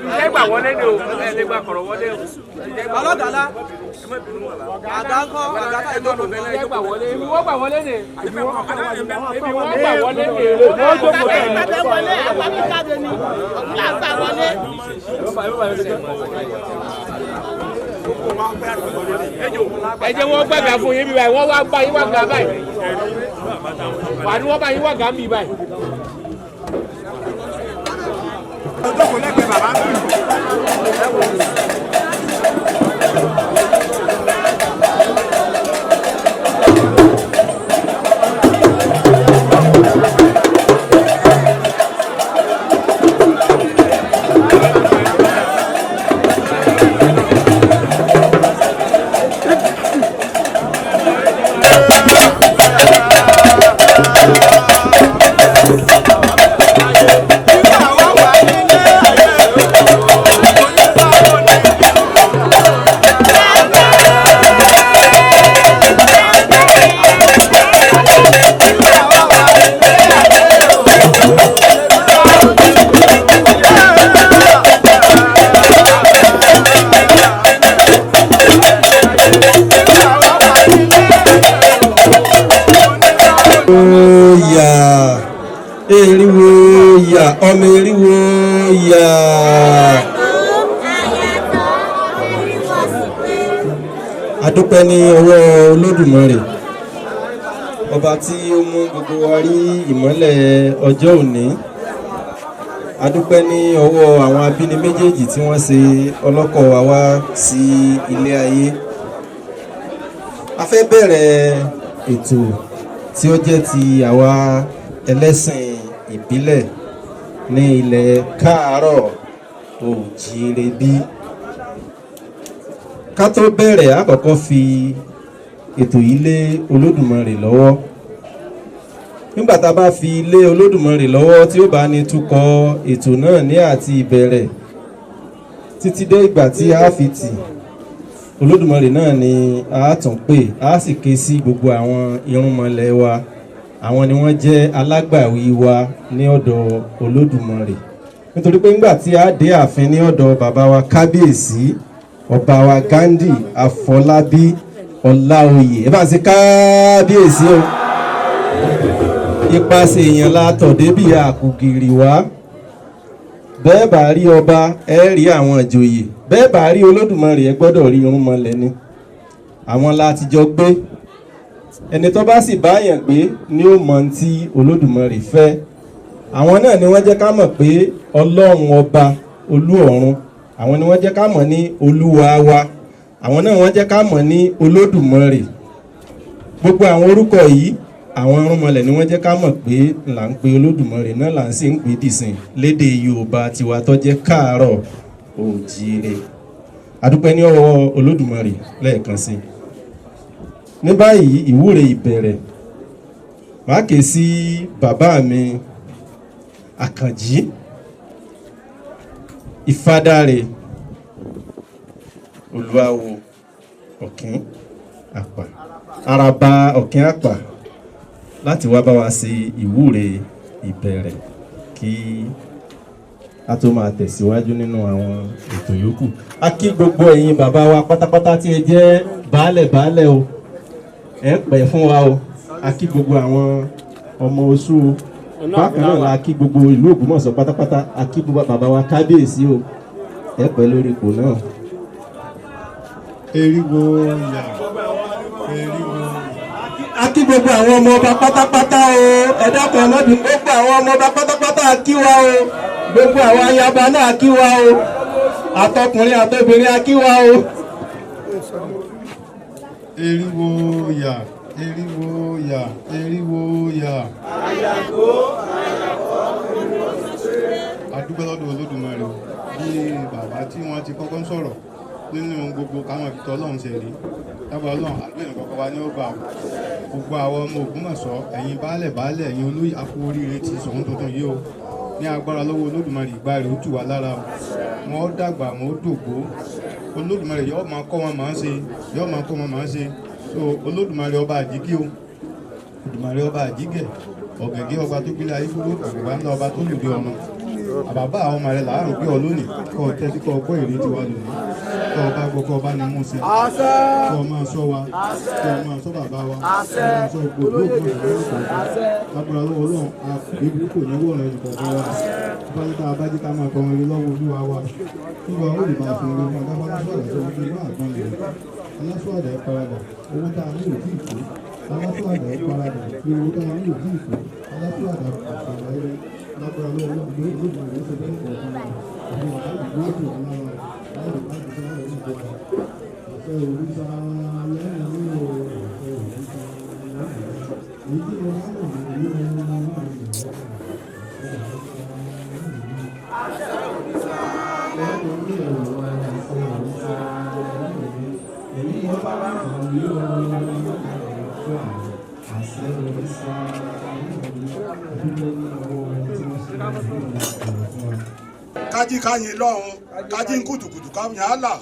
ìjẹ́gbà wọlé ni o ẹ̀ẹ́dẹ́gbà kọ̀rọ̀ wọlé o. ọlọ́dàlá àdáńkọ́ àdáńkọ́ ìdókòwò ìjẹ́gbà wọlé ibi wọ́n gbà wọlé ni ibi wọ́n gbà wọlé ni wọ́n jókòó tẹ̀ ẹ́ wọlé àwọn akíkàdé ni ọ̀gbìn àgbà wọlé. ẹ jẹ́ wọ́n gbàgbà fún yín bí báyìí wọ́n wá bá yín wá gbà báyìí wà ní wọ́n bá yín wá gbà mí báyìí. ọjọ́ lẹ́gbẹ̀ẹ́ bàbá mi. Eriwo ya ọmọ eriwo ya. Adúpẹ́ ní ọwọ́ Olódùmarè ọba tí ó mú gbogbo wa rí ìmọ́lẹ̀ ọjọ́ òní. Adúpẹ́ ní ọwọ́ àwọn abíni méjèèjì tí wọ́n ṣe ọlọ́kọ̀ wa wá sí ilé ayé. A fẹ́ bẹ̀rẹ̀ ètò tí ó jẹ́ ti àwa ẹlẹ́sìn ìbílẹ̀ ní ilẹ̀ káàárọ̀ òjíire bí. Ká tó bẹ̀rẹ̀ àkọ́kọ́ fi ètò yìí lé Olódùmarè lọ́wọ́. Nígbà tá a bá fi lé Olódùmarè lọ́wọ́ tí ó bá ní túkọ̀ ètò náà ní àti ìbẹ̀rẹ̀ títí dé ìgbà tí a fi tì, Olódùmarè náà ni a tún pè, a sì ké sí gbogbo àwọn irúnmọlẹ̀ wa. Àwọn ni wọ́n jẹ́ alágbàwí wa ní ọ̀dọ̀ Olódùmarè. Nítorí pé ńgbà tí a dé ààfin ní ọ̀dọ̀ bàbá wa kábíyèsí ọba wa Ghandi Afọlábí Ọláoyè, ẹ bá ń ṣe kábíyèsí o. Ipasẹ̀ èèyàn la tọ̀ débì àkùgìrì wá. Bẹ́ẹ̀ bá rí ọba ẹ rí àwọn ìjòyè, bẹ́ẹ̀ bá rí Olódùmarè ẹ gbọ́dọ̀ rí irúnmọlẹ̀ ni. Àwọn láti jọ gbé. Ẹni tó bá sì báyàn gbé ni ó mọ̀ tí Olódùmarè fẹ́. Àwọn náà ni wọ́n jẹ́ ká mọ̀ pé Ọlọ́run ọba olú ọ̀run, àwọn ni wọ́n jẹ́ ká mọ̀ ní Olúwa wa, àwọn náà wọ́n jẹ́ ká mọ̀ ní Olódùmarè. Gbogbo àwọn orúkọ yìí àwọn irúnmọlẹ̀ ni wọ́n jẹ́ ká mọ̀ pé là ń pe Olódùmarè náà là ń sì ń pè dìsìn lédè Yorùbá tiwa tó jẹ́ káàárọ̀ òjíire. Adúpẹ́ ní ọwọ́ Olódùmarè lẹ́ẹ̀kan sí. Ní báyìí ìwúre ìbẹ̀rẹ̀, màá ké sí bàbá mi Àkànjí Ìfádàrè Olúawo Ọ̀kín Àpà, Araba Ọ̀kín Àpà, láti wá bá wa ṣe ìwúre ìbẹ̀rẹ̀ kí a tó máa tẹ̀síwájú nínú àwọn ètò yòókù. A kí gbogbo ẹ̀yin bàbá wa pátápátá tí ẹ jẹ́ baálẹ̀ o, ẹ pẹ́ fún wa o. A kí gbogbo àwọn ọmọ oṣù o, bákan náà la kí gbogbo ìlú Ògbómọ̀ṣọ́ pátápátá. A kí gbogbo bàbá wa kábíyèsí o, ẹ pẹ́ lórí ipò náà. Eriwo ya, eriwo. A kí gbogbo àwọn ọmọ ọba pátápátá o, ẹ dákun ẹ má bínú, gbogbo àwọn ọmọ ọba pátápátá a kí wa o, gbogbo àwọn ayaba náà a kí wa o, àtọkùnrin àtobìnrin a kí wa o. Eriwo ya, eriwo ya, eriwo ya. A dúpẹ́ lọ́dọ̀ Olódùmarè bí bàbá tí wọ́n ti kọ́kọ́ ń sọ̀rọ̀ nínú gbogbo káwọn ibi tó Ọlọ́run ṣe rí. Lágbára Ọlọ́run àgbẹ̀yìn kọ́kọ́ wa ní ó gbà wò. Gbogbo àwọn ọmọ Ògbómọ̀ṣọ́, ẹ̀yin baálẹ̀, ẹ̀yin olóyè, a kú oríire ti Ṣọ̀ún tuntun yìí o. Ní agbára lọ́wọ́ Olódùmarè ìgbà rẹ̀ ó tù wá lára o. Wọ́n dàgbà, wọ́n dògbó. Olódùmarè yóò máa kọ́ wọn máa ń ṣe, yóò máa kọ́ wọn máa ń ṣe. So Olódùmarè ọba àjíkí o, Olódùmarè ọba àjígẹ̀, ọ̀gẹ̀gẹ̀ ọba tó gbélé ayé gbogbo, ọ̀gẹ̀gbà ńlá ọba tó lòdì ọ̀nà. àbàbà àwọn ọmọ rẹ̀ láàrùn pé ọ lónìí kọ́ tẹ́tí kọ́ gbọ́ èrè tiwa lónìí kọ́ ọba gbọ́ kọ́ ọba ní mú sí kọ́ ọ máa sọ wa kọ́ ọ máa sọ bàbá wa kọ́ ọ máa sọ gbogbo ògbó ìgbàlódé lágbára lọ́wọ́ Ọlọ́run àbẹ̀bí kò ní wọ̀rọ̀ ẹnì kọ̀ọ̀kan wa bá ní ká abájí ká máa kọrin rí lọ́wọ́ Olúwa wa nígbà ó lè máa fi rí wọn dábàá lásọ̀rọ̀ tó ń gbé wá àgbọn lè alásọ̀rọ̀ ẹ̀ paradà owó tá a ní òtí ìfò alásọ̀rọ̀ ẹ̀ paradà ní owó tá a ní òtí ìfò alásọ̀rọ̀ àtàlà ẹ̀rẹ́ lágbára lọ́wọ́ Ọlọ́run ló ń gbé ìwé ṣe bẹ́ẹ̀ kọ̀ọ̀kan wa àwọn àgbẹ̀ ìgbé ètò alára láti bá ti sọ àwọn ìjọba ọ̀fẹ́ òrìṣà lẹ́yìn ní ọ̀fẹ́ òrìṣà èyí tí wọ́n á lò ní kájí káyin lọ́hùn kájí ń kùtùkùtù káyin àlà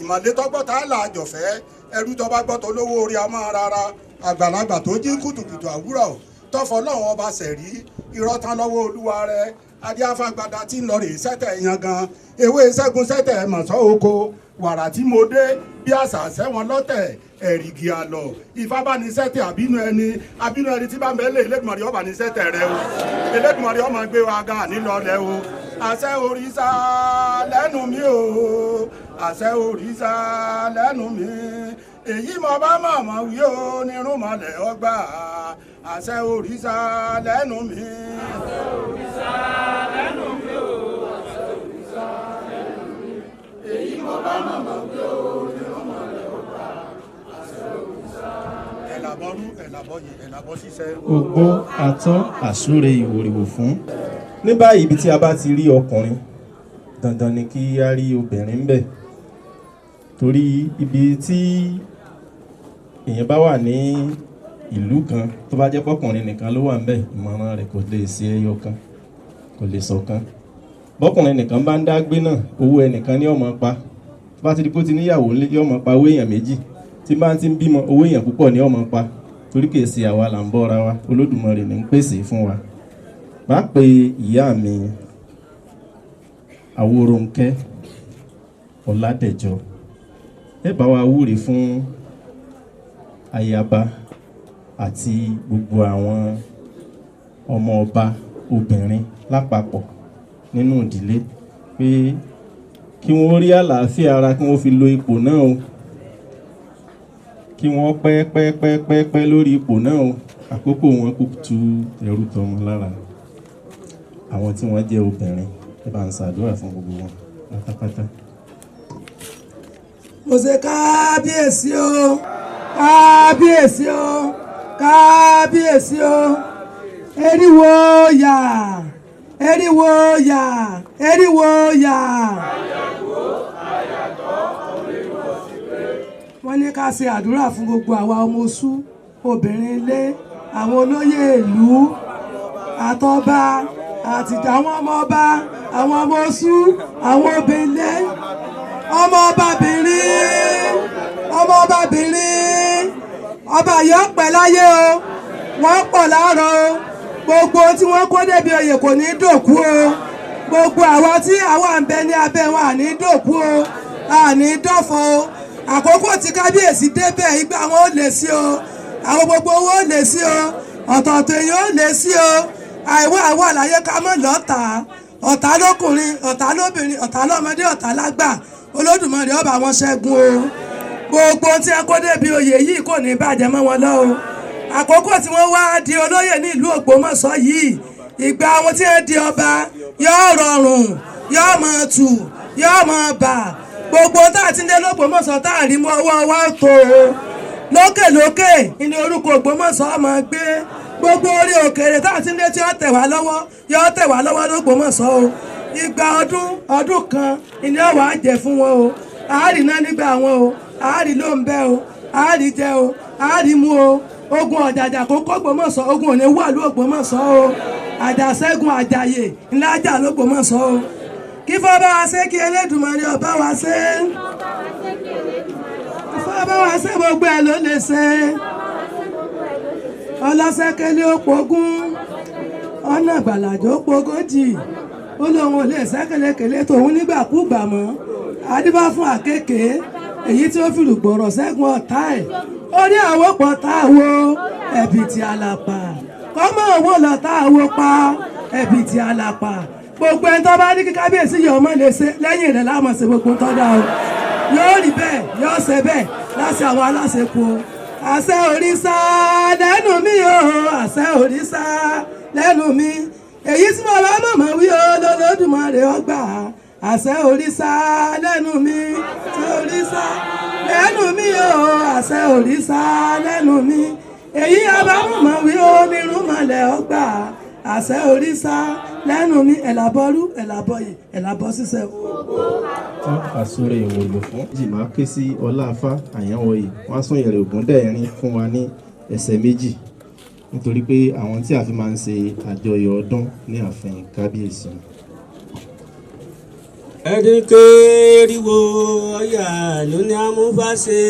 ìmọ̀lẹ́ tọ́gbọ́ta àlà àjọ̀fẹ́ ẹrú tó bá gbọ́tọ̀ lówó orí amọ́ rárá àgbàlagbà tó jí kùtùkùtù àwúrọ̀ tọ́fọ́ lọ́hùn ọba sẹ̀rí irọ́ tán lọ́wọ́ olúwa rẹ̀ adíáfàgbàdà tí ń lọ rèé sẹ́tẹ̀ yan gan ewé ṣẹ́gun sẹ́tẹ̀ mọ̀sọ́ oko wàrà tí mo dé bí àṣà sẹ́wọ̀n lọ́tẹ̀ ẹ̀rìgì àlọ́ ìfábánisẹ́tẹ̀ àbínú ẹni tí bá mẹ́lẹ̀ Elédùmarè ọba ní sẹ́tẹ̀ rẹ o Elédùmarè ọmọ gbé wa ga nílọlẹ̀ o àṣẹ òrìṣà lẹ́nu mi o àṣẹ òrìṣà lẹ́nu mi èyí mo bá mọ̀mọ́ wí o nírúnmọ̀lẹ̀ ọgbà àṣẹ òrìṣà lẹ́nu mi. àṣẹ òrìṣà lẹ́nu mi o àṣẹ òrìṣà lẹ́nu mi èyí mo bá mọ̀mọ́ wí o nírúnmọ̀lẹ̀ ọgbà àṣẹ òrìṣà ẹ̀làbọ̀rú ẹ̀làbọ̀yè ẹ̀làbọ̀ ṣiṣẹ́. ògbó atán àsúre ìwòrìwò fún. ní báyìí ibi tí a bá ti rí ọkùnrin dandan ni kí a rí obìnrin ń bẹ̀ torí ibi tí èèyàn bá wà ní ìlú kan tó bá jẹ́ pọ́kùnrin nìkan ló wà ń bẹ̀ ìmọ̀ràn rẹ̀ kò lè ṣe ẹyọ kan kò lè ṣọ̀kan bọ́kùnrin nìkan bá ń dá gbé náà owó ẹnìkan ní ọmọ pa tó bá ti di pé ó ti níyàwó ní ọmọ pa owó èèyàn méjì tí bá ti ń bímọ owó èèyàn púpọ̀ ní ọmọ pa torí kìí ṣe àwa là ń bọ́ra wa Olódùmarè ní ń pèsè fún wa bá pe ìyá mi Àwòrònkẹ́ Ọládẹ̀jọ ẹ bá wa wúre fún ayaba àti gbogbo àwọn ọmọ ọba obìnrin lápapọ̀ nínú ìdílé pé kí wọ́n rí àlàáfíà ara kí wọ́n fi lo ipò náà o kí wọ́n pẹ́ lórí ipò náà o àkókò wọn kò tu ẹrù tọmọ lára àwọn tí wọ́n jẹ́ obìnrin ẹ bá ń ṣàdúrà fún gbogbo wọn pátápátá. mo ṣe kábíyèsí o kábíyèsí o kábíyèsí o eriwo yà eriwo yà eriwo yà. wọ́n ní ká ṣe àdúrà fún gbogbo àwa ọmọ oṣù obìnrin ilé àwọn olóyè ìlú àtọba àtìjà àwọn ọmọ ọba àwọn ọmọ oṣù àwọn obìnrin ọmọ ọbabìnrin ọba yóò pẹ́ láyé o wọ́n pọ̀ láàárọ̀ o gbogbo tí wọ́n kó débi oyè kò ní dòkú o gbogbo àwa tí àwa ń bẹ ní abẹ́ wọn àní dòkú o àní dọ̀fọ̀ o àkókò tí kábíyèsí débẹ̀ ìgbà wọn ò lè sí o àwọn gbogbo owó ò lè sí o ọ̀tọ̀ọ̀tọ̀ èèyàn ò lè sí o àìwá àwa àlàyé ká mọ̀ lọ́tà ọ̀tá lọ́kùnrin ọ̀tá lóbìnrin ọ̀tá lọ́mọdé ọ̀tá lágbà Olódùmarè ó bá wọn ṣẹ́gun o gbogbo tí ẹ kó débi oyè yìí kò ní bàjẹ́ mọ́ wọn lọ o àkókò tí wọ́n wá di olóyè ní ìlú Ògbómọ̀ṣọ́ yìí ìgbà àwọn tí wọ́n di ọba yóò rọrùn yóò máa tù yóò máa bà gbogbo tá a ti ń dé l'Ógbómọ̀ṣọ́ tá a rí mọ́ ọwọ́ wa tó o lókèlókè ní orúkọ Ògbómọ̀ṣọ́ máa gbé gbogbo orí òkèèrè tá a ti ń dé tí ó tẹ̀ wá lọ́wọ́ yóò tẹ̀ wá lọ́wọ́ l'Ógbómọ̀ṣọ́ o ìgbà ọdún kan ni ó wà á jẹ fún wọn o àárí náà nígbà wọn o àárí ló ń bẹ o àárí jẹ o àárí mú o ogun ọ̀jàjà kó k'Ógbómọ̀ṣọ́ ogun òní wà l'Ógbómọ̀ṣọ́ o àjàṣẹ́gun àjàyè ńlá jà l'Ógbómọ̀ṣọ́ o kí fọ́ bá wa ṣe kí Elédùmarè ọba wa ṣe fọ́ bá wa ṣe gbogbo ẹ̀ ló lè ṣe ọlọ́sẹ̀kẹ́lẹ́ òpógún ọ̀nà gbàlàjò òpógójì ó lóun ò lè sẹ́kẹ̀lẹ́kẹ̀lẹ́ tòun nígbàkúgbà mọ́ adébá fún àkékè èyí tí ó fi rùgbọ̀rọ̀ sẹ́gun ọ̀tá ẹ̀ ó ní àwòpọ̀ tá a wo ẹ̀bìtì àlàpà kọ́mọ òwò lọ tá a wo pa ẹ̀bìtì àlàpà gbogbo ẹni tó bá ní kí kábíyèsí yìí ọmọ lè ṣe lẹ́yìn rẹ̀ láàmú ṣe gbogbo tó dá o yóò rí bẹ́ẹ̀ yóò ṣe bẹ́ẹ̀ láti àwọn aláṣepọ̀ àṣẹ òrìṣà lẹ́nu mi o àṣẹ òrìṣà lẹ́nu mi èyí tí mo bá mọ̀mọ́ wí o lọ́lọ́dúnmọ́rẹ́ ọgbà àṣẹ òrìṣà lẹ́nu mi àṣẹ òrìṣà lẹ́nu mi o àṣẹ òrìṣà lẹ́nu mi èyí abámọ̀mọ́ wí o nírúnmọ̀lẹ́ ọgbà àṣẹ òrìṣà lẹ́nu mi ẹ̀làbọ́rú ẹ̀làbọ́yè ẹ̀làbọ́ ṣiṣẹ́ o. tán àsúré ìwòlò fún jìmá ké sí ọláfá àyànwòye wọn sún ìrẹ̀ ògùn dẹ̀rin fún wa ní ẹsẹ̀ méjì nítorí pé àwọn tí a fi máa ń ṣe àjọyọ̀ ọdún ní ààfin kábíyèsí. ẹni kéríwo ọyà ló ní amúfàṣe.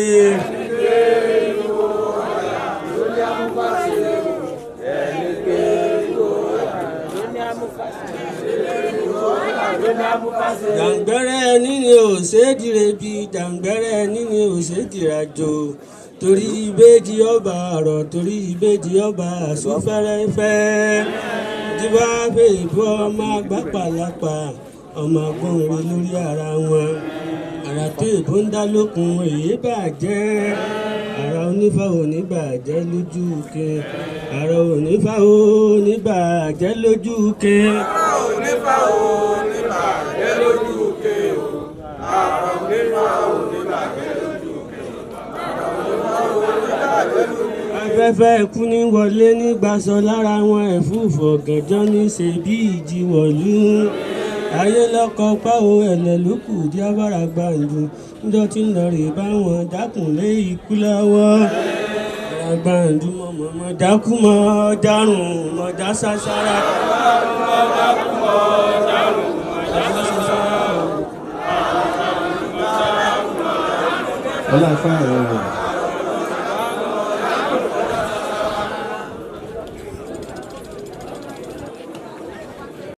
jàǹgbẹ́rẹ́ níní òṣèdìrẹ́ bí jàǹgbẹ́rẹ́ níní òṣèdìràjò torí ìbejì ọba àrọ̀ torí ìbejì ọba àsúfẹ́rẹ́fẹ́ jíwá fẹ́ ìbú ọmọ àgbàpàlápà ọmọ agbóhùnrin lórí ara wọn àrà tó ìbò ń dá lókun èyí bàjẹ́ àrà onífà òní bàjẹ́ lójú ke àrà onífà òní bàjẹ́ lójú ke. àrà onífà òní bàjẹ́ lójú ke o àrà onífà òní bàjẹ́ lójú ke àrà onífà òní bàjẹ́ lójú ke. afẹ́fẹ́ ẹ̀kú ní wọlé nígbàsọ lára wọn ẹ̀fúùfù ọ̀gànjọ́ ní ṣe bí ìjì wọ̀lú ayé lọ́kọ̀ páwo ẹ̀lẹ́ lókù dí abára gbàǹdù níjọ́ tí ń lọ rè bá wọn dákùnlé ikú lọ́wọ́ gbàǹdù mọ̀mọ́ dákú mọ́ dárùn mọ́ dá sására. ọláfá àyànwòye.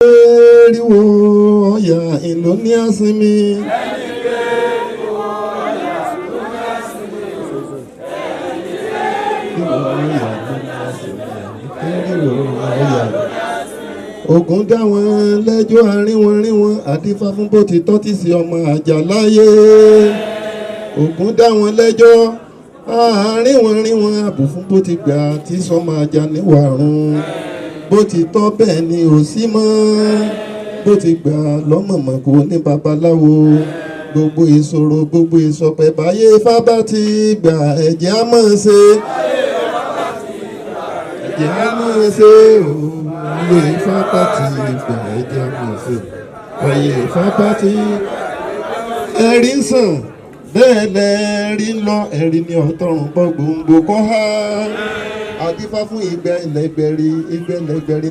Eriwo ọ̀yà ìlú ní àsinmi. Ògún dá wọn lẹ́jọ́ àríwọ̀nríwọ̀n àdífá fún bó ti tọ́ tí sí ọmọ Àjàláyé. Ògún dá wọn lẹ́jọ́ àríwọ̀nríwọ̀n àbò fún bó ti gbà tí sọmọ Àjà níwàrún. Bó ti tọ́ bẹ́ẹ̀ ni ò sí mọ́ bó ti gbà lọ́mọ̀mọ̀ kò ní babaláwo gbogbo ìṣòro gbogbo ìṣọ̀pẹ̀ báyé Ifá bá ti gbà ẹ̀jẹ̀ á mọ̀ ṣe ẹ̀jẹ̀ á mọ̀ ṣe òwúlò Ifá bá ti gbà ẹ̀jẹ̀ á mọ̀ ṣe báyé Ifá bá ti ẹ̀rí ń sàn bẹ́ẹ̀ lẹ́ẹ̀rí ń lọ ẹ̀rí ní ọ̀tọ̀run bọ́ gbòǹgbò kọ́ ha àdífá fún ìgbẹ́lẹ̀gbẹ̀rì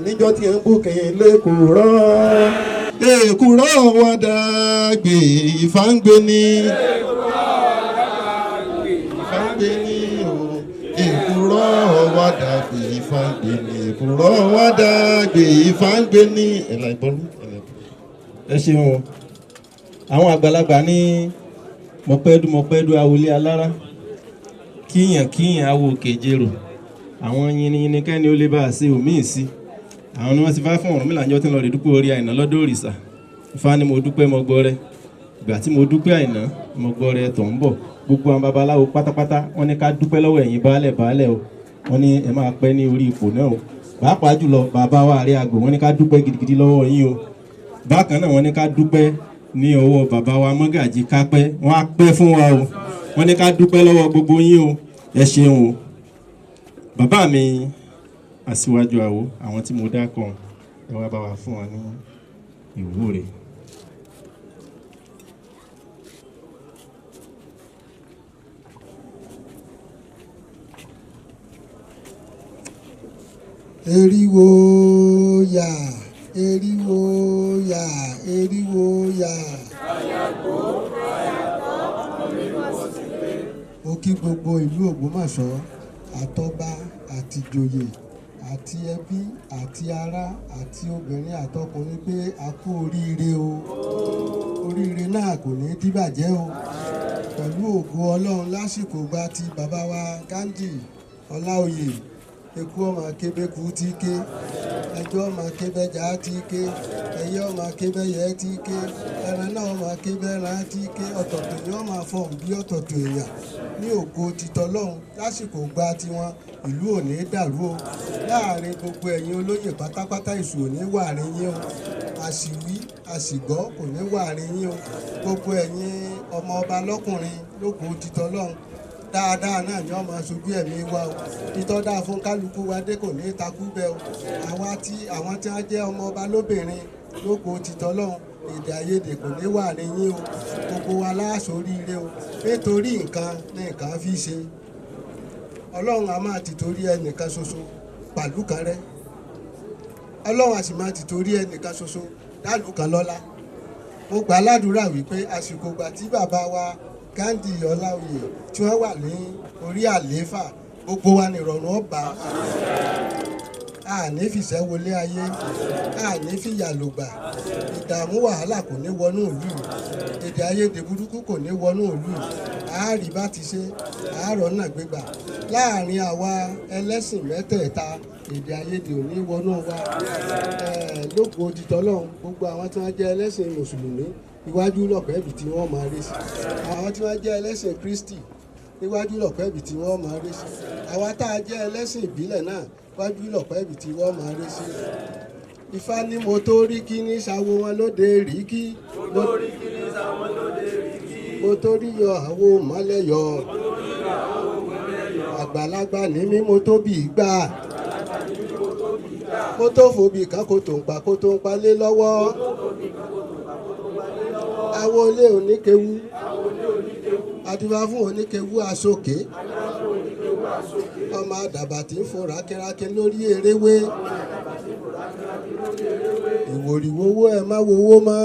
níjọ́ tí ń bùkún lẹ́kùrọ́ èkùrọ́ wà dàgbé Ifá ń gbé ní o èkùrọ́ wà dàgbé Ifá ń gbé ní èkùrọ́ wà dàgbé Ifá ń gbé ní ẹ̀là ìbọnú. ẹ ṣeun o àwọn àgbàlagbà ní mọ̀pẹ́dù awolé alára kíyàn awo kejèrò àwọn yìnyín kẹ́ni ó lè bá a ṣe òmíì sí àwọn ni wọ́n ti fá fún Ọ̀rúnmìlà níjọ́ tí ń lọ rí dúpẹ́ orí Àìná lọ́dọ̀ òrìṣà Ifá ni mo dúpẹ́ mo gbọ́ rẹ ìgbà tí mo dúpẹ́ Àìná mo gbọ́ rẹ tó ń bọ̀ gbogbo àwọn babaláwo pátápátá wọ́n ní ká dúpẹ́ lọ́wọ́ ẹ̀yin baálẹ̀ o wọ́n ní ẹ máa pẹ́ ní orí ipò náà o pàápàá jùlọ bàbá wa Ààrẹ Àgbò wọ́n ní ká dúpẹ́ gidigidi lọ́wọ́ yín o bákan náà wọ́n ní ká dúpẹ́ ní ọwọ́ bàbá wa Mọ́gàjí Kápẹ́ wọ́n á pẹ́ fún wa o wọ́n ní ká dúpẹ́ lọ́wọ́ gbogbo yín o ẹ ṣeun o bàbá mi Aṣíwájú Àwo àwọn tí mo dá kan ẹ wá bá wa fún wa ní ìwúre. Eriwo yà eriwo yà eriwo yà. Mo kí gbogbo ìlú Ògbómọ̀ṣọ́ àtọba àtìjòyè àti ẹbí àti ará àti obìnrin àtọkùnrin pé a kú oríire o. Oríire náà kò ní díbàjẹ́ o. Pẹ̀lú ògo Ọlọ́run lásìkò gba ti bàbá wa Ghandi Ọláoyè, eku ọmọ akébéku tí ké, ẹjọ́ ọmọ akébẹ́jà tí ké, ẹyẹ ọmọ akébẹ́yẹ tí ké, ẹran náà ọmọ akébẹ́ran tí ké, ọ̀tọ̀tọ̀ ni wọ́n máa fọ̀hún bí ọ̀tọ̀tọ̀ èèyàn ní ògo titọ́lọ́hún lásìkò gba tiwọn. Ìlú ò ní dàrú o. Láàrin gbogbo ẹ̀yin olóyè pátápátá èṣù ò ní wà àárín yín o. Àṣìwí àṣìgbọ́ kò ní wà àárín yín o. Gbogbo ẹ̀yin ọmọ ọba lọ́kùnrin lógo titọ́lọ́hún dáadáa náà ni wọ́n máa ṣojú ẹ̀mí wa o. Títọ́ dáa fún kálukú wa dé kò ní takú bẹ́ẹ̀ o. Àwọn tí wọ́n jẹ́ ọmọ ọba lóbìnrin lógo titọ́lọ́hún èdè àìyedè kò ní wà ní yín o. Gbogbo wa láṣoríire o. Nítorí nǹkan ní nǹkan fi ṣe. Ọlọ́run a máa ti torí ẹnìkan ṣoṣo pàlú kan rẹ́. Ọlọ́run a sì máa ti torí ẹnìkan ṣoṣo dálù kan lọ́lá. Mo gbà ládùúrà wípé àsìkò gbà tí bàbá wa Ghandi Ọláoyè tí wọ́n wà ní orí àlééfà gbogbo wa ní ìrọ̀rùn ọba. A ní fìṣẹ́ wọlé ayé, a ní fìyà lògbà, ìdààmú wàhálà kò ní wọnú ìlú, èdè àìyedè burúkú kò ní wọnú ìlú. Àárí bá ti ṣe àárọ̀ náà gbégbà láàrin àwa ẹlẹ́sìn mẹ́tẹ̀ẹ̀ta, èdè àìyedè ò ní wọnú wa. Lógo titọ́lọ́hún gbogbo àwọn tí wọ́n jẹ́ ẹlẹ́sìn mùsùlùmí iwájú lọ̀pọ̀ ẹ̀bì tí wọ́n máa rí sí. Àwọn tí wọ́n jẹ́ ẹlẹ́sìn Kristi níwájú lọ̀pọ̀ ẹ̀bì tí wọ́n máa rí sí. Àwa tá a jẹ́ ẹlẹ́sìn ìbílẹ̀ náà iwájú lọ̀pọ̀ ẹ̀bì tí wọ́n máa rí sí. Ifá ní mo tó rí kí ní ṣàwo wọn lóde rí kí. Mo tó rí yọ àwo mọ́lẹ̀ yọ. Àgbàlagbà ní mí mo tó bì í gbà. Mo tó fòbì kan kó tó ń pa lé lọ́wọ́. Àwọn olé oníkewu adúbá fún oníkewu aṣòkè ọmọ àdàbà tí ń fò rákẹ́rákẹ́ lórí eréwé. Ìwòrìwówó ẹ má wowó mọ́,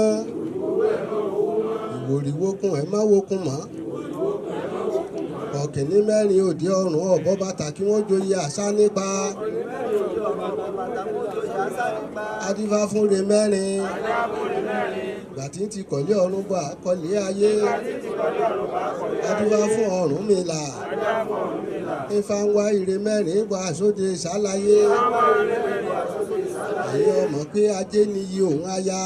ìwòrìwókun ẹ má wókun mọ́. Ọ̀kìnní mẹ́rin òde ọ̀run ọ̀bọ bàtà kí wọ́n joyè àṣà nípa. Adífá fúnre mẹ́rin gbàtí ti kọ̀lé ọ̀run bọ̀ àkọlé ayé. Adífá fún Ọ̀rúnmìlà Ifá ń wá ire mẹ́rin bọ̀ àsóde ìsálàyé. Ẹ̀yin ọmọ pé ajé níyì òun aya.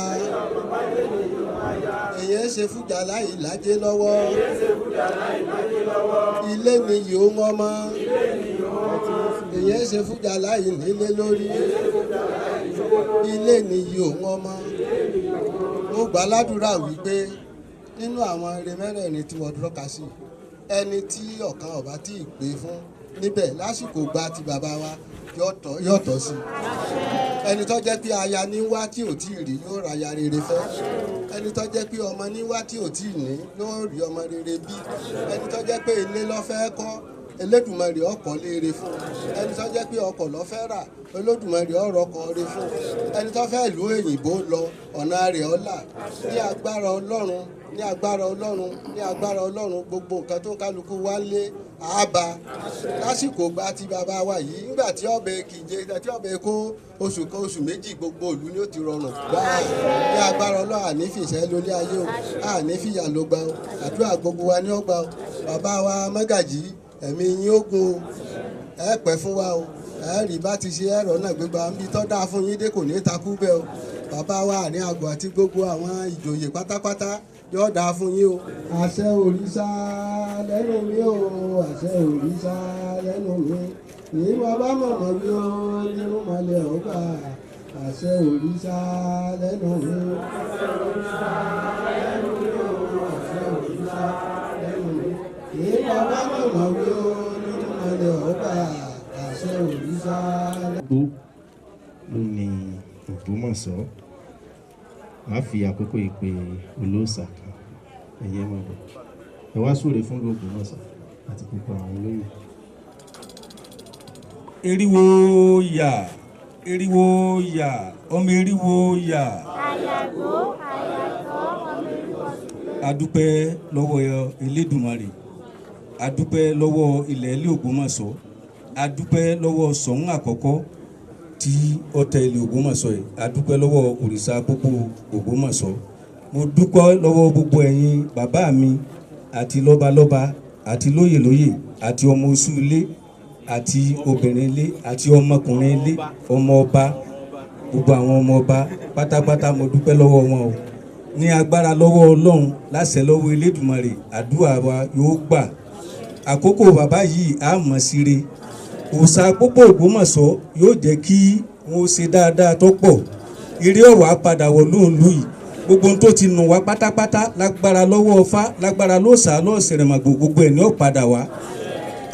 Èyàn ṣe fújà láì lájé lọ́wọ́. Ilé níyì òun ọmọ. Èyàn ṣe fújà láì nílé lórí. Ilé níyì òun ọmọ. Mo gbà ládùúrà wípé nínú àwọn ire mẹ́rẹ̀ẹ̀rin tí wọ́n dúró kà sí, ẹni tí ọ̀kan ọ̀bá tí ì pé fún níbẹ̀ lásìkò gba ti bàbá wa yóò tọ́ sí. Ẹni tó jẹ́ pé aya ní wá tí ò tí ì rí yóò ra aya rere fẹ́. Ẹni tó jẹ́ pé ọmọ ní wá tí ò tí ì ní yóò rí ọmọ rere bí. Ẹni tó jẹ́ pé ilé ló fẹ́ kọ́ Elédùmarè ọkọ̀ léere fún. Ẹni tó jẹ́ pé ọkọ̀ ló fẹ́ rà Olódùmarè ọ̀rọ̀ kan re fún. Ẹni tó fẹ́ ìlú òyìnbó lọ ọ̀nà rẹ̀ ọ̀la ní agbára Ọlọ́run ní agbára Ọlọ́run ní agbára Ọlọ́run gbogbo nǹkan tó kálukú wá lé àbá lásìkò gba ti bàbá wa yìí nígbà tí ọbẹ̀ kìje tí ọbẹ̀ kó oṣù kan oṣù méjì gbogbo ìlú ni ó ti rọrùn gbáà ní agbára Ọlọ́run àní fìṣẹ́ lórí ayé o àní fìyà ló gbà o àdúrà gbogbo wa ní ọgbà o bàbá wa Mágàjí ẹ̀mí yín ó gùn o ẹ pẹ́ fún wa o ẹ rí bá ti ṣe ẹ̀rọ náà gbégbá ń bí tọ́ dáa fún yín dé kò ní takú bẹ́ẹ̀ o bàbá wa àní àgbà àti gbogbo àwọn ìjòyè pátápátá yóò dáa fún yín o. Àṣẹ òrìṣà lẹ́nu mi o àṣẹ òrìṣà lẹ́nu mi ní bàbá mọ̀mọ́ bí ó nínú mọ́lẹ̀ ọgbà àṣẹ òrìṣà lẹ́nu mi. Àṣẹ òrìṣà lẹ́nu mi o àṣẹ òrìṣà lẹ́nu mi ní bàbá mọ̀mọ́ bí ó nínú mọ́lẹ̀ ọgbà àṣẹ òrìṣà lẹ́nu mi. Ló ní Ògbómọ̀ṣọ́ a fi àkókò ìpè olóòṣà kan ẹ̀yẹ́ máa bọ̀ ẹ wá súre fún Ògbómọ̀ṣọ́ àti gbogbo àwọn olóyè. Eriwo yà eriwo yà ọmọ eriwo yà. Àyàgbó àyàgbó ọmọ eriwo. Adúpẹ́ lọ́wọ́ Elédùmarè adúpẹ́ lọ́wọ́ ilẹ̀ ilé Ògbómọ̀ṣọ́ adúpẹ́ lọ́wọ́ Ṣọ̀ún àkọ́kọ́ tí ọ̀tẹ̀ ilé Ògbómọ̀ṣọ́ yìí adúpẹ́ lọ́wọ́ òrìṣà pópó Ògbómọ̀ṣọ́ mo dúpẹ́ lọ́wọ́ gbogbo ẹ̀yin bàbá mi àti lọ́balọ́ba àti lóyèlóyè àti ọmọ oṣù ilé àti obìnrin ilé àti ọmọkùnrin ilé ọmọ ọba gbogbo àwọn ọmọ ọba pátápátá mo dúpẹ́ lọ́wọ́ wọn o ní agbára lọ́wọ́ Ọlọ́run láṣẹ lọ́wọ́ Elédùmarè àdúrà wa yóò gbà àkókò bàbá yìí á mọ̀ síre òòṣà pópó Ògbómọ̀ṣọ́ yóò jẹ́ kí wọ́n ṣe dáadáa tó pọ̀ eré ọ̀wà padà wọ̀ lóòlù yìí gbogbo ohun tó ti nù wá pátápátá lágbára lọ́wọ́ Ọ̀fà lágbára lóòṣà lọ́ọ̀sẹ̀rẹ̀màgbò gbogbo ẹ̀ ní ọ̀padà wá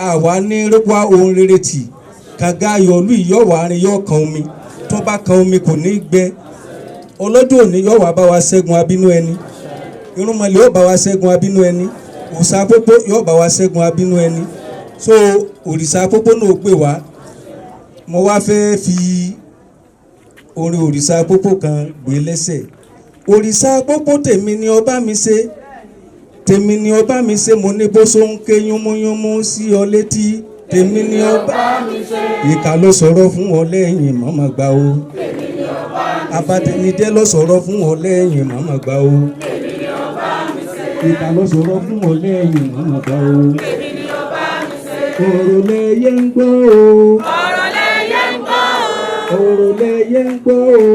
àwa ní wá ohun rere tì kànga ayọ̀lú ìyọ̀wà arin yọ̀ kan omi tó bá kan omi kò ní gbẹ ọlọ́jọ́ òní yọ̀wà bá wa ṣẹ́gun abínú ẹni irúnmọlẹ̀ yóò bá wa ṣẹ́gun abínú ẹni òòṣà pópó yóò bá wa ṣẹ́gun abínú ẹni so òrìṣà pópó náà pè wá mo wá fẹ́ fi orin òrìṣà pópó kan gbé lẹ́sẹ̀ òrìṣà pópó tèmi ni ọba mi ṣe tèmi ni ọba mi ṣe mo ní bó so ń ké yúnmúyúnmú sí ọ létí tèmi ni ọba mi ṣe ìkà ló sọ̀rọ̀ fún ọ lẹ́yìn mọ́mọ́ gbà o abatẹnijẹ́ ló sọ̀rọ̀ fún ọ lẹ́yìn mọ́mọ́ gbà o ìkà ló sọ̀rọ̀ fún ọ lẹ́yìn mọ́mọ́ gbà o ọ̀rọ̀ lẹyẹ ń gbọ́ o ọ̀rọ̀ lẹyẹ ń gbọ́ o ọ̀rọ̀ lẹyẹ ń gbọ́ o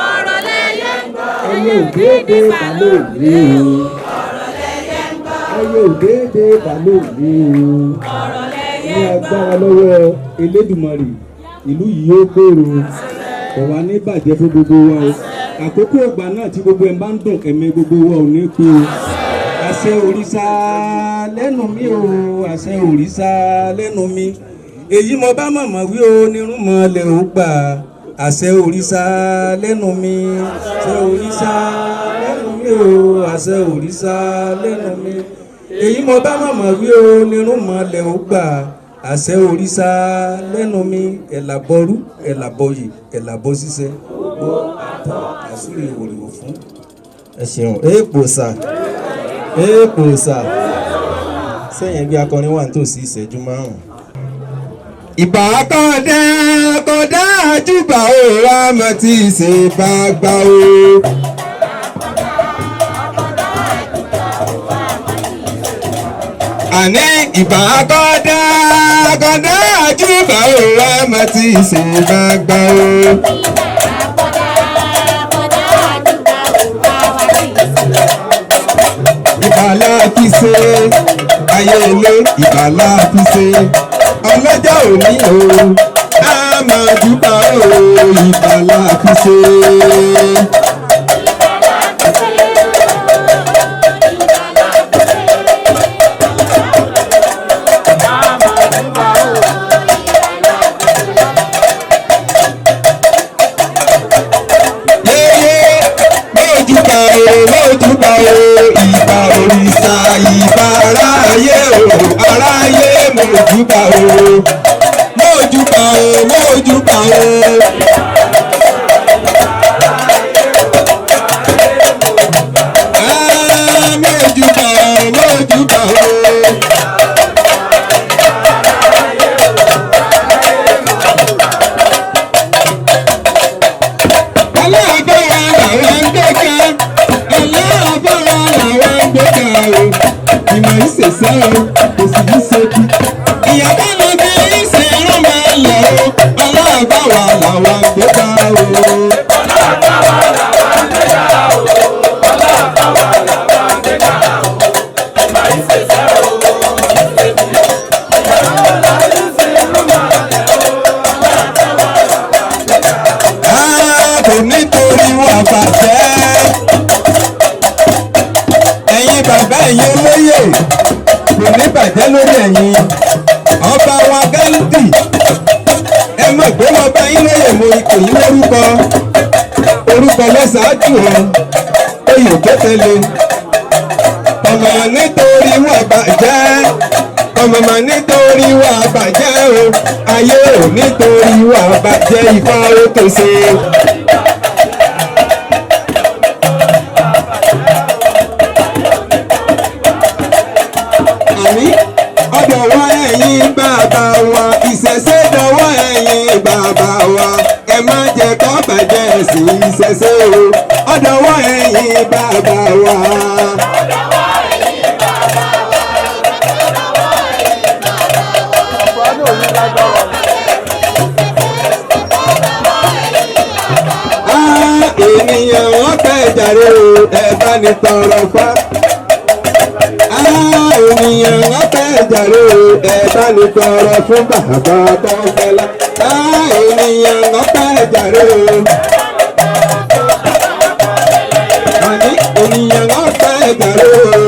ọ̀rọ̀ lẹyẹ ń gbọ́ o ẹyẹ òdèdè balóòlé o ọ̀rọ̀ lẹyẹ ń gbọ́ o ẹyẹ òdèdè balóòlé o ọ̀rọ̀ lẹyẹ ń gbọ́ o ní agbára lọ́wọ́ Elédùmarè ìlú yìí yóò gbòòrò kò wá ní bàjẹ́ fún gbogbo wa o àkókò ìgbà náà tí gbogbo ẹ̀ bá ń dùn ẹ̀mí gbogbo wa ò ní pé o àṣẹ òrìṣà lẹ́nu mi o àṣẹ òrìṣà lẹ́nu mi èyí mo bá mọ̀mọ́ wí o nírúmọ̀ lè ó gbà àṣẹ òrìṣà lẹ́nu mi àṣẹ òrìṣà lẹ́nu mi o àṣẹ òrìṣà lẹ́nu mi èyí mo bá mọ̀mọ́ wí o nírúmọ̀ lè ó gbà àṣẹ òrìṣà lẹ́nu mi ẹ̀làbọ̀rú ẹ̀làbọ̀yì ẹ̀làbọ̀ ṣiṣẹ́ gbọ́ àtọ̀ àṣírí ìwòrìwò fún. ẹ ṣeun èèpò sà èèpò sà sẹ́yìn bí akọrin wà nítòsí ìṣẹ́jú márùn-ún. ìbà kọ́dá kọ́dá àjùbà ó wá mọ́ tí ì ṣe bá gbà ó. àní ìbà kọ́dá kọ́dá àjùbà ó wá mọ́ tí ì ṣe bá gbà ó. ìbàlá fi ṣe ayé ilé ìbàlá fi ṣe ọlọ́jọ́ òní o á máa júbà o ìbàlá fi ṣe. Lójúbà o ìbà òrìṣà ìbà aráyé o aráyé mójúbà o mójúbà o mójúbà o. Mójúbà o mójúbà o. Aláàbọ̀ra làwọn ń gbẹ̀gà aláàbọ̀ra làwọn ń gbẹ̀gà o ìmọ̀ ìṣẹ̀ṣẹ̀ o kò sì ní ṣẹ́bi. ìyàbọ̀ ló bí ìṣe rán máa lọ o aláàbọ̀ra làwọn ń gbẹ̀gà o. aláàbọ̀ra làwọn ń gbẹ̀gà o aláàbọ̀ra làwọn ń gbẹ̀gà o ìmọ̀ ìṣẹ̀ṣẹ̀ o kò sì ní ṣẹ́bi. ìyàbọ̀ ló bí ìṣe rán máa lọ o aláàbọ̀ra làwọn ń gbẹ̀gà o. kò nítorí wọn bàjẹ́ ẹ̀yin bàbá ẹ̀yin olóyè kò ní bàjẹ́ lórí ẹ̀yin ọba wa Gándì ẹ mọ̀ pé wọ́n bá yín lóyè mo kò yín lórúkọ orúkọ lọ́sàájú o oyè tó tẹ̀lé ọmọ nítorí wọn bàjẹ́ ọmọ nítorí wọn bàjẹ́ o ayé ò nítorí wọn bàjẹ́ Ifá ó tó ṣe. ọ̀dọ̀wọ́ ẹ̀yin bàbá wa ìṣẹ̀ṣe dọ̀wọ́ ẹ̀yin bàbá wa ẹ ìṣẹ̀ṣe o ọ̀dọ̀wọ́ ẹ̀yin bàbá wa. Ènìyàn wọ́n fẹ́ jàre o ẹ bá ní tọrọ fá. Ènìyàn wọ́n fẹ́ jàre o ẹ bá ní tọrọ fún bàbá Bọ́fẹ́lá. Ènìyàn wọ́n fẹ́ jàre o. Àní ènìyàn wọ́n fẹ́ jàre o.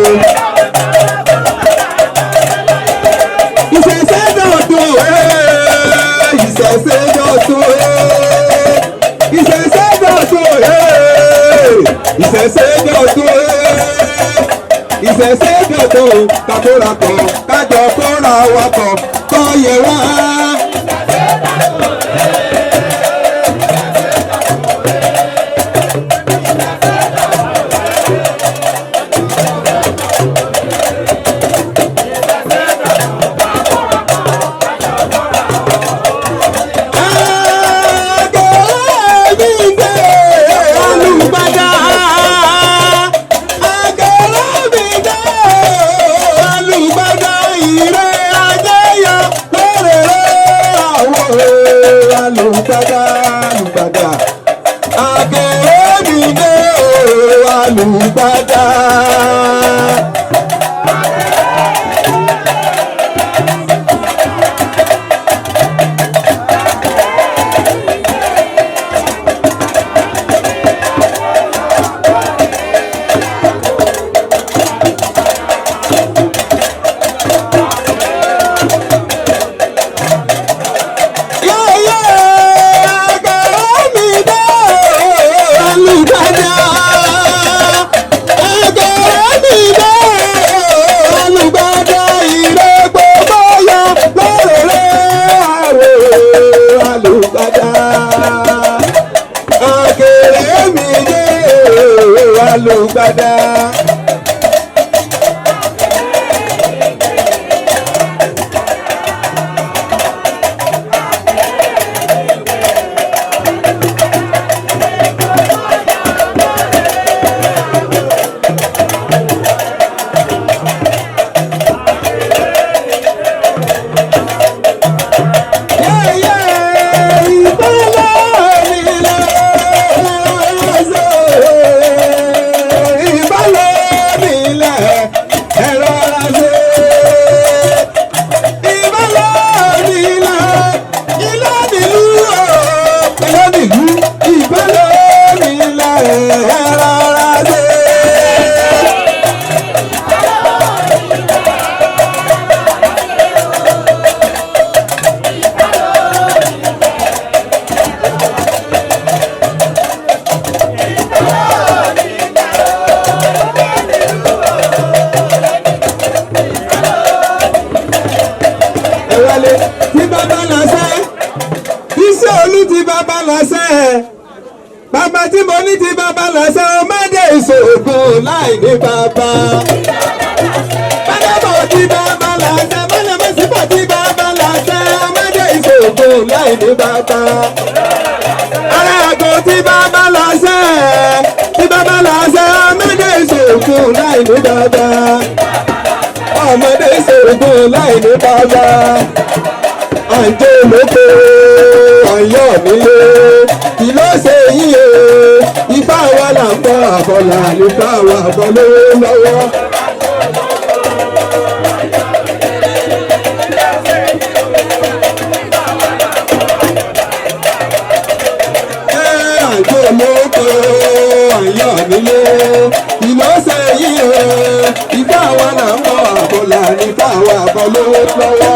Ìṣẹ̀ṣẹ̀ dọ̀tun ìṣẹ̀ṣẹ̀ dọ̀tun ìṣẹ̀ṣẹ̀ dọ̀tun ìṣẹ̀ṣẹ̀ dọ̀tun ìṣẹ̀ṣẹ̀ dọ̀tun kakóra kan kájọ kóra wa kan kọ́ yẹ wá. Alùgbàdà àgẹ̀rẹ́ mi dé o alùgbàdà. Alùgbàdà. Bàbá tí mo ní ti bàbá lọ́sẹ̀ ọmọdé ìṣògùn láì ní bàbá. Bàbá bọ̀ tí bàbá lọ́sẹ̀ mọ́lẹ́mọ́ sí bọ̀ tí bàbá lọ́sẹ̀ ọmọdé ìṣògùn láì ní bàbá. Ará àgbo tí bàbá lọ́sẹ̀ ọmọdé ìṣògùn láì ní bàbá. Ọmọdé ìṣògùn láì ní bàbá. Àǹjẹ́ lóko ọ̀yọ́ nílé kí ló ṣe yí o ifá wa là ń bọ̀ àbọ̀là nípa wa àbọ̀ lówó lọ́wọ́. Àǹjẹ́ lóko ọ̀yọ́ nílé kí ló ṣe yí o ifá wa là ń bọ̀ àbọ̀là nípa wa àbọ̀ lówó lọ́wọ́.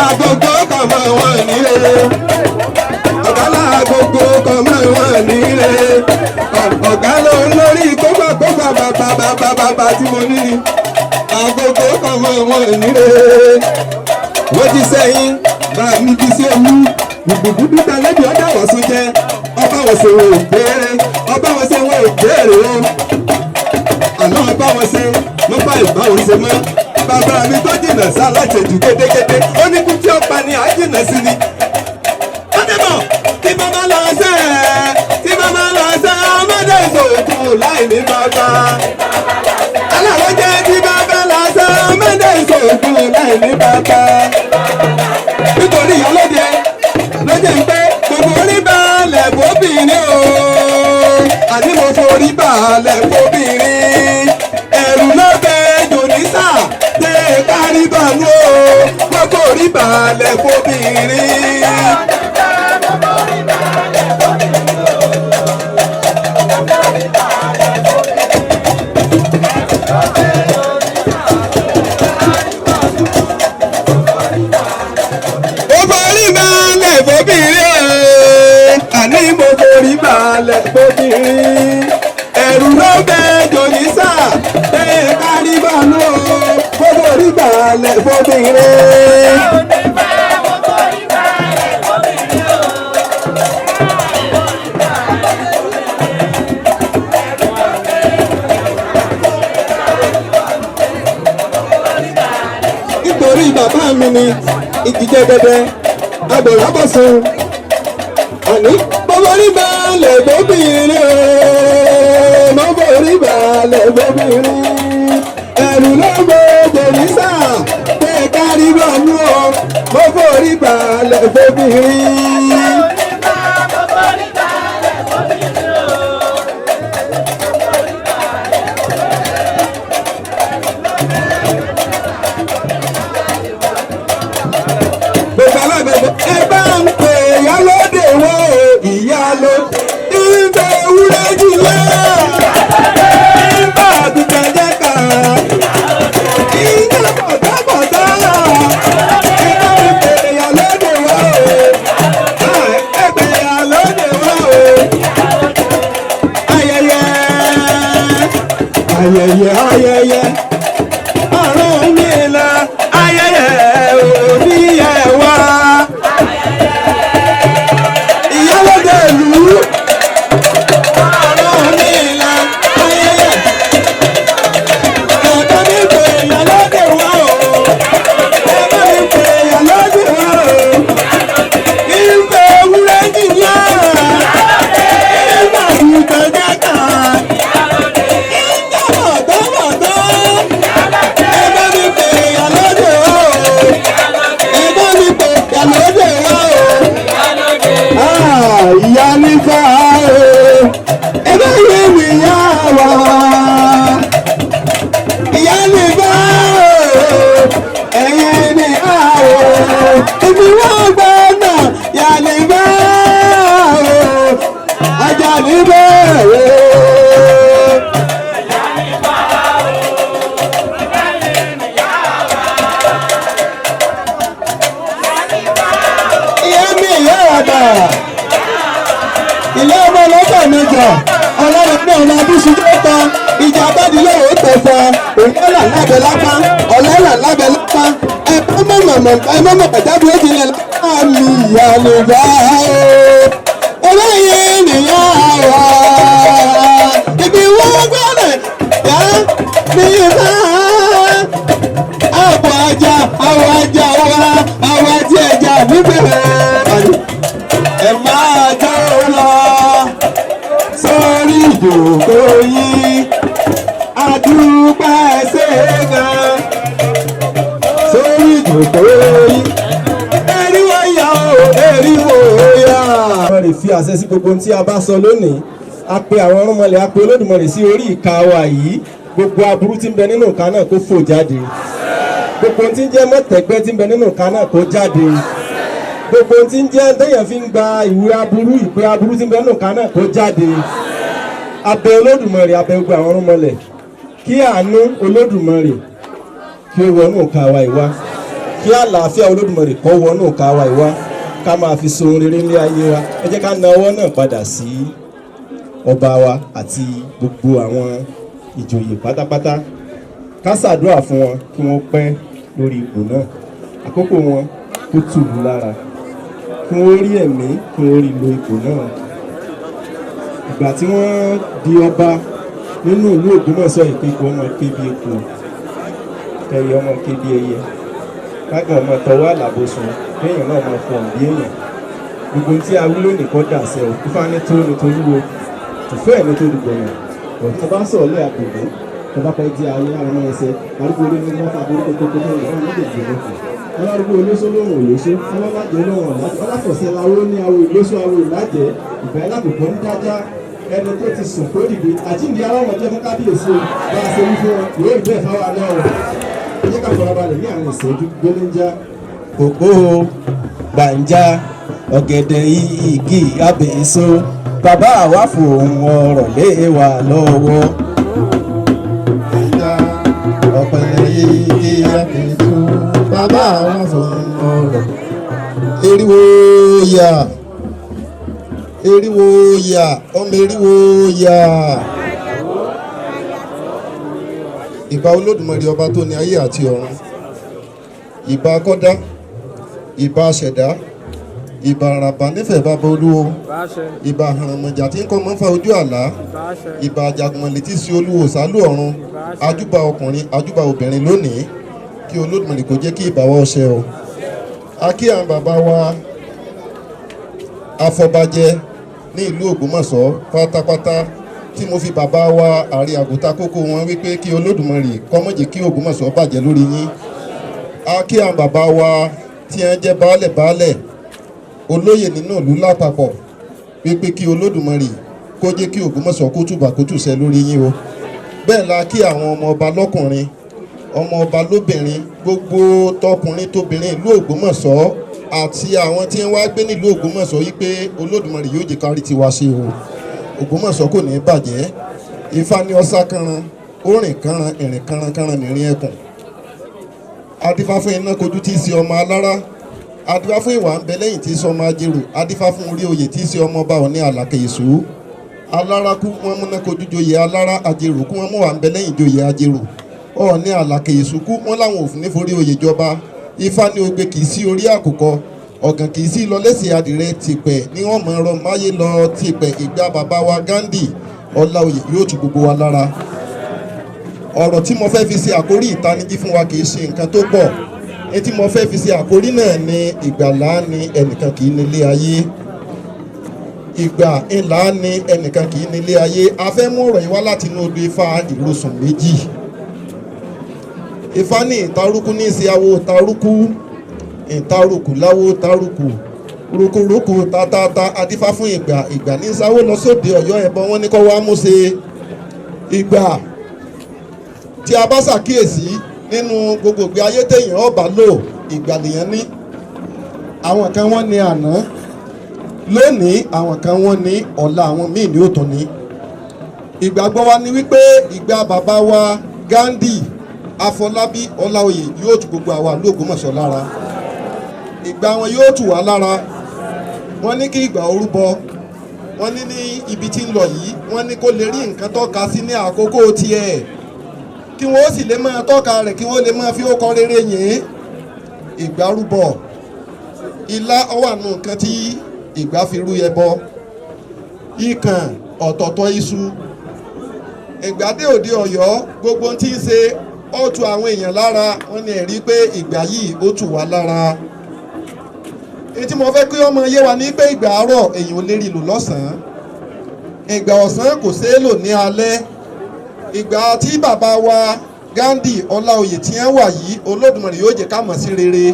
Agogo kan máa wà nílé, ọ̀gálá agogo kan máa wà nílé, ọ̀gá ló ń lórí kókàkókà bàbá tí mo ní. Agogo kan máa wà nílé, wọ́n ti sẹ́yìn bá mi fi sí olú, gbùgbùgbùdú ta lẹ́bi ọ̀dà wọ̀sùn jẹ́. ọba wọn ṣe wọn ìbéèrè ọba wọn ṣe wọn ìbéèrè o àná ọba wọn ṣe wọn bá ìbá wọn ṣe mọ́ bàbá mi tó jìnnà sá alájẹjù gédégédé ó ní kú tí ó pa ni àjìnà sí ni. ó ní mọ̀ tí bàbá lọ sẹ́ tí bàbá lọ sẹ́ ọmọdé ìṣòkò láì ní bàbá. aláwọ̀ jẹ́ tí bàbá lọ sẹ́ ọmọdé ìṣòkò láì ní bàbá. nítorí ìyálóde lóde ń pẹ́ gbogbo orí balẹ̀ fóbìnrin o àní mo forí balẹ̀ fóbìnrin ẹ̀rù ló bẹ́ẹ̀ jònísà tẹ́ kárí bànú o gbogbo orí balẹ̀ fóbìnrin. àní mo forí balẹ̀ fóbìnrin ẹ̀rù ló bẹ́ẹ̀ jònísà tẹ́ kárí bànú o mo forí balẹ̀ fóbìnrin. nítorí bàbá mi ni igi jẹ́gẹ́dẹ́ agbọ̀rọ̀ bọ̀sùn àní bọ́bọ̀rí balẹ̀ bóbìnrin bọ́bọ̀rí balẹ̀ bóbìnrin ẹ̀rù ló gbogbo nísà pé kárí bọ̀nú o bọ́bọ̀rí balẹ̀ bóbìnrin. gbogbo alágbèbè ẹ bá ń pè é lóde wo ìyá ló ìbẹ̀ ewúrẹ́ jùlọ ìbá àgùntàn jẹ́ ká ìjà bọ̀dábọ̀dá ẹ bá ń pè é lóde wo ẹ pè é lóde wo ayẹyẹ ayẹyẹ ayẹyẹ ọ̀run mi la ayẹyẹ òbí ẹ wá. ìyálóde ìlú ọ̀run mi la ayẹyẹ ẹ̀ka mi pè ìyálóde wá o ẹ̀ka mi pè ìyálóde wá o ìfẹ́ ewúrẹ́ jìnnà ìfẹ́ àgùntàn jẹ́ ká ìjà bọ̀dọ́bọ̀dọ́ ẹ̀ka mi pè ìyálóde wá o ẹ̀ka mi pè ìyálóde wá o ìyá nífà o ẹgbẹ́ ìwé mi yá wa ìyá nífà o ẹ̀yìn ni a o ibi wọ́n gbọ́ náà yá nífà o ajá nífà o. ìyá mi ìyá àgbà ilé ọmọ ọlọ́pàá mẹ́jọ ọlọ́run ní ọ̀nà abúṣu tó tán ìjà abádìlẹ̀ ò tẹ̀fọ́ òǹkọ́là lábẹ́ lápá ọ̀lẹ́là lábẹ́ lápá ẹ̀kọ́ mọ̀mọ̀ pẹ̀jáde ó tilẹ̀ lápá mi ìyá lè bá o eléyìí nìyá wa ibi wọ́n gbọ́dọ̀ yá ní ìfẹ́ àbọ̀ ajá àwọ̀ ajá wa àwọ̀ ajá ẹja níbẹ̀rẹ̀ ẹ máa jó lọ sórí ìdòkó yín àdúpẹ́ ṣe gan sórí ìdòkó yín eriwo ya o eriwo ya. wọ́n lè fi àṣẹ sí gbogbo ohun tí a bá sọ lónìí a pe àwọn ọ̀rúnmọlẹ̀ a pe Olódùmarè sí orí ìka wa yìí gbogbo aburú tí ń bẹ nínú ìka náà kó fò jáde gbogbo ohun tí ń jẹ́ mọ́tẹ̀gbẹ́ tí ń bẹ nínú ìka náà kó jáde gbogbo ohun tí ń jẹ́ téèyàn fi ń gba ìwé aburú ìpè aburú tí ń bẹ nínú ìka náà kó jáde abẹ Olódùmarè abẹ gbogbo àwọn ọ̀rúnmọlẹ̀ kí àánú Olódùmarè kí ó wọnú ìka wa ìwá kí àlàáfíà Olódùmarè kó wọnú ìka wa ìwá ká máa fi so ohun rere ní ayé wa ẹ jẹ́ ká na ọwọ́ náà padà sí ọba wa àti gbogbo àwọn ìjòyè pátápátá ká ṣàdúrà fún wọn kí wọ́n pẹ́ lórí ipò náà àkókò wọn kó tù wọ́n lára kí wọ́n rí ẹ̀mí kí wọ́n rí lo ipò náà ìgbà tí wọ́n di ọba nínú ìlú Ògbómọ̀ṣọ́ ìpéko ọmọ kébi eku kẹyẹ ọmọ kébi ẹyẹ kágbọn ọmọ tọwọ́ àlàbòsùn kéèyàn náà máa fọ̀ bí èèyàn gbogbo tí a wí lónìí kọ́ dà sẹ́ o ifá ní tó ní tó wúwo tùfẹ́ ẹ̀ ní tó dùgbọ̀nà ọ̀tún bá sọ̀rọ̀ lé àgbègbè tó bá fẹ́ di ayé àwọn ọmọ ẹsẹ̀ arúgbó olóyún ní wọ́n fa burúkú kókó tó lè fún méjèèjì lókè wọ́n arúgbó olóṣó lóhùn olóṣó ọlọ́lájẹ lóhùn ọláfọ̀sẹ̀ lawó ní awo ìlóṣó awo ìlájẹ ìfẹ́ lákòókò ń dájá ẹni tó ti sùn kó dìde àjíǹde aláwọ̀ jẹ́ fún kábíyèsí o bá a ṣe wí fún wọn yóò rí bẹ́ẹ̀ fáwọn alẹ́ o ẹjẹ́ ká fọra balẹ̀ ní àwọn ìṣẹ́jú gbólóńjá. kòkó gbàǹjà ọ̀gẹ̀dẹ̀ igi abẹ́ èso bàbá àwa fòun ọ̀rọ̀ lé wa lọ́wọ́. ọ̀pẹ̀lẹ̀ igi abẹ́ èso bàbá àwa fòun ọ̀rọ̀. eriwo ya eriwo ya ọmọ eriwo ya. ìbà olódùmarè ọba tó ní ayé àti ọ̀run, ìbà kọ́dá, ìbà ṣẹ̀dá, ìbà àràbà nífẹ̀ẹ́ bàbá olúwo, ìbà àràmọ̀jà tí ń kọ́ mọ́fà ojú àlá, ìbà àjàgùnmọ̀lẹ̀ tí sí olúwo sálú ọ̀run, ajúbà ọkùnrin ajúbà obìnrin lónìí, kí olódùmarè kó jẹ́ kí ìbà wa ọṣẹ o. a kí àwọn bàbá wa afọbajẹ ní ìlú Ògbómọ̀ṣọ́ pátápátá tí mo fi bàbá wa àrí àgùntà kókó wọn wípé kí olódùmarè kó má jẹ́ kí Ògbómọ̀ṣọ́ bàjẹ́ lórí yín. a kí àwọn bàbá wa tí wọ́n jẹ́ baálẹ̀ olóyè nínú ìlú lápapọ̀ wípé kí olódùmarè kó jẹ́ kí Ògbómọ̀ṣọ́ kó túbà kó túṣẹ́ lórí yín o. bẹ́ẹ̀ la kí àwọn ọmọ ọba lọ́kùnrin ọmọ ọba lóbìnrin gbogbo tọkùnrin tóbìnrin ìlú Ògbómọ̀ṣọ́ àti àwọn tí wọ́n wá gbé nílùú Ògbómọ̀ṣọ́ wípé olódùmarè yóò jẹ́ kárí tiwa ṣe o. Ògbómọ̀ṣọ́ kò ní bàjẹ́. Ifá ní ọ̀sá kanran orin kanran ìrìn kanran kanran nìrìn ẹkùn. adífá fún iná kojú tí í ṣe ọmọ alára, adífá fún ìwà ń bẹ lẹ́yìn tí í ṣe ọmọ ajérò, adífá fún orí oyè tí í ṣe ọmọ ọba Ọọ̀ni àlàkè èṣù. alára kú wọn múná kojú joyè alára, ajérò kú wọn mú wà ń bẹ lẹ́yìn joyè ajérò. Ọọ̀ni àlàkè èṣù kú wọn láwọn òfin ní forí oyè jọba. Ifá ní ogbe kì í sí orí àkùkọ, ọ̀gàn kì í sí lọ lẹ́sìn adìrẹ tìpẹ̀ ní wọ́n mọ̀ ọ̀rọ̀ máyé lọ tìpẹ̀. ìgbà bàbá wa Ghandi Ọláoyè yóò tù gbogbo wa lára. ọ̀rọ̀ tí mo fẹ́ fi ṣe àkórí ìtanijí fún wa kì í ṣe nǹkan tó pọ̀. ní tí mo fẹ́ fi ṣe àkórí náà ni ìgbàlá ni ẹnìkan kì í nílé ayé. ìgbà ńlá ni ẹnìkan kì í nílé ayé. a fẹ́ mú ọ̀rọ̀ yìí wá láti inú odò Ifá ìrosùn méjì. Ifá ní ìtarúkú ní ìṣe awo ìtarúkú, ìtarùkù láwo tarùkù, rukuruku tatata adífá fún ìgbà ní sáwó lọ sóde Ọ̀yọ́ ẹbọ wọn ní kó wá mú ṣe. ìgbà tí a bá ṣàkíyèsí nínú gbogbo ìgbé ayé téèyàn ọba lò, ìgbà lèèyàn ní. àwọn kan wọ́n ní àná lónìí, àwọn kan wọ́n ní ọ̀la, àwọn míì ní òtún ní. ìgbàgbọ́ wa ni wípé ìgbà bàbá wa Ghandi Afọlábí Ọláoyè yóò tù gbogbo àwa ìlú Ògbómọ̀ṣọ́ lára. ìgbà wọn yóò tù wá lára. wọ́n ní kí ìgbà orúbọ, wọ́n ní ibi tí ń lọ yìí, wọ́n ní kó lè rí nǹkan tọ́ka sí ní àkókò tiẹ̀, kí wọ́n sì lè máa tọ́ka rẹ̀, kí wọ́n lè máa fi ókọ rere yìn. ìgbà rúbọ ilá ọwọ́ àánú nǹkan tí ìgbà fi rú ẹbọ, ìkàn ọ̀tọ̀ọ̀tọ̀ iṣu. ìgbà dé òde Ọ̀yọ́ gbogbo tí ń ṣe ó tu àwọn èèyàn lára. wọ́n ní ẹ̀rí pé ìgbà yìí ó tù wá lára. èyí tí mo fẹ́ kí ọmọ yé wa ní pé ìgbà àárọ̀ èèyàn ò lè rí lò lọ́sàn-án, ìgbà ọ̀sán kò ṣeé lò ní alẹ́. ìgbà tí bàbá wa Ghandi Ọláoyè tí wọ́n wà yìí, Olódùmarè yóò jẹ́ ká mọ̀ sí rere.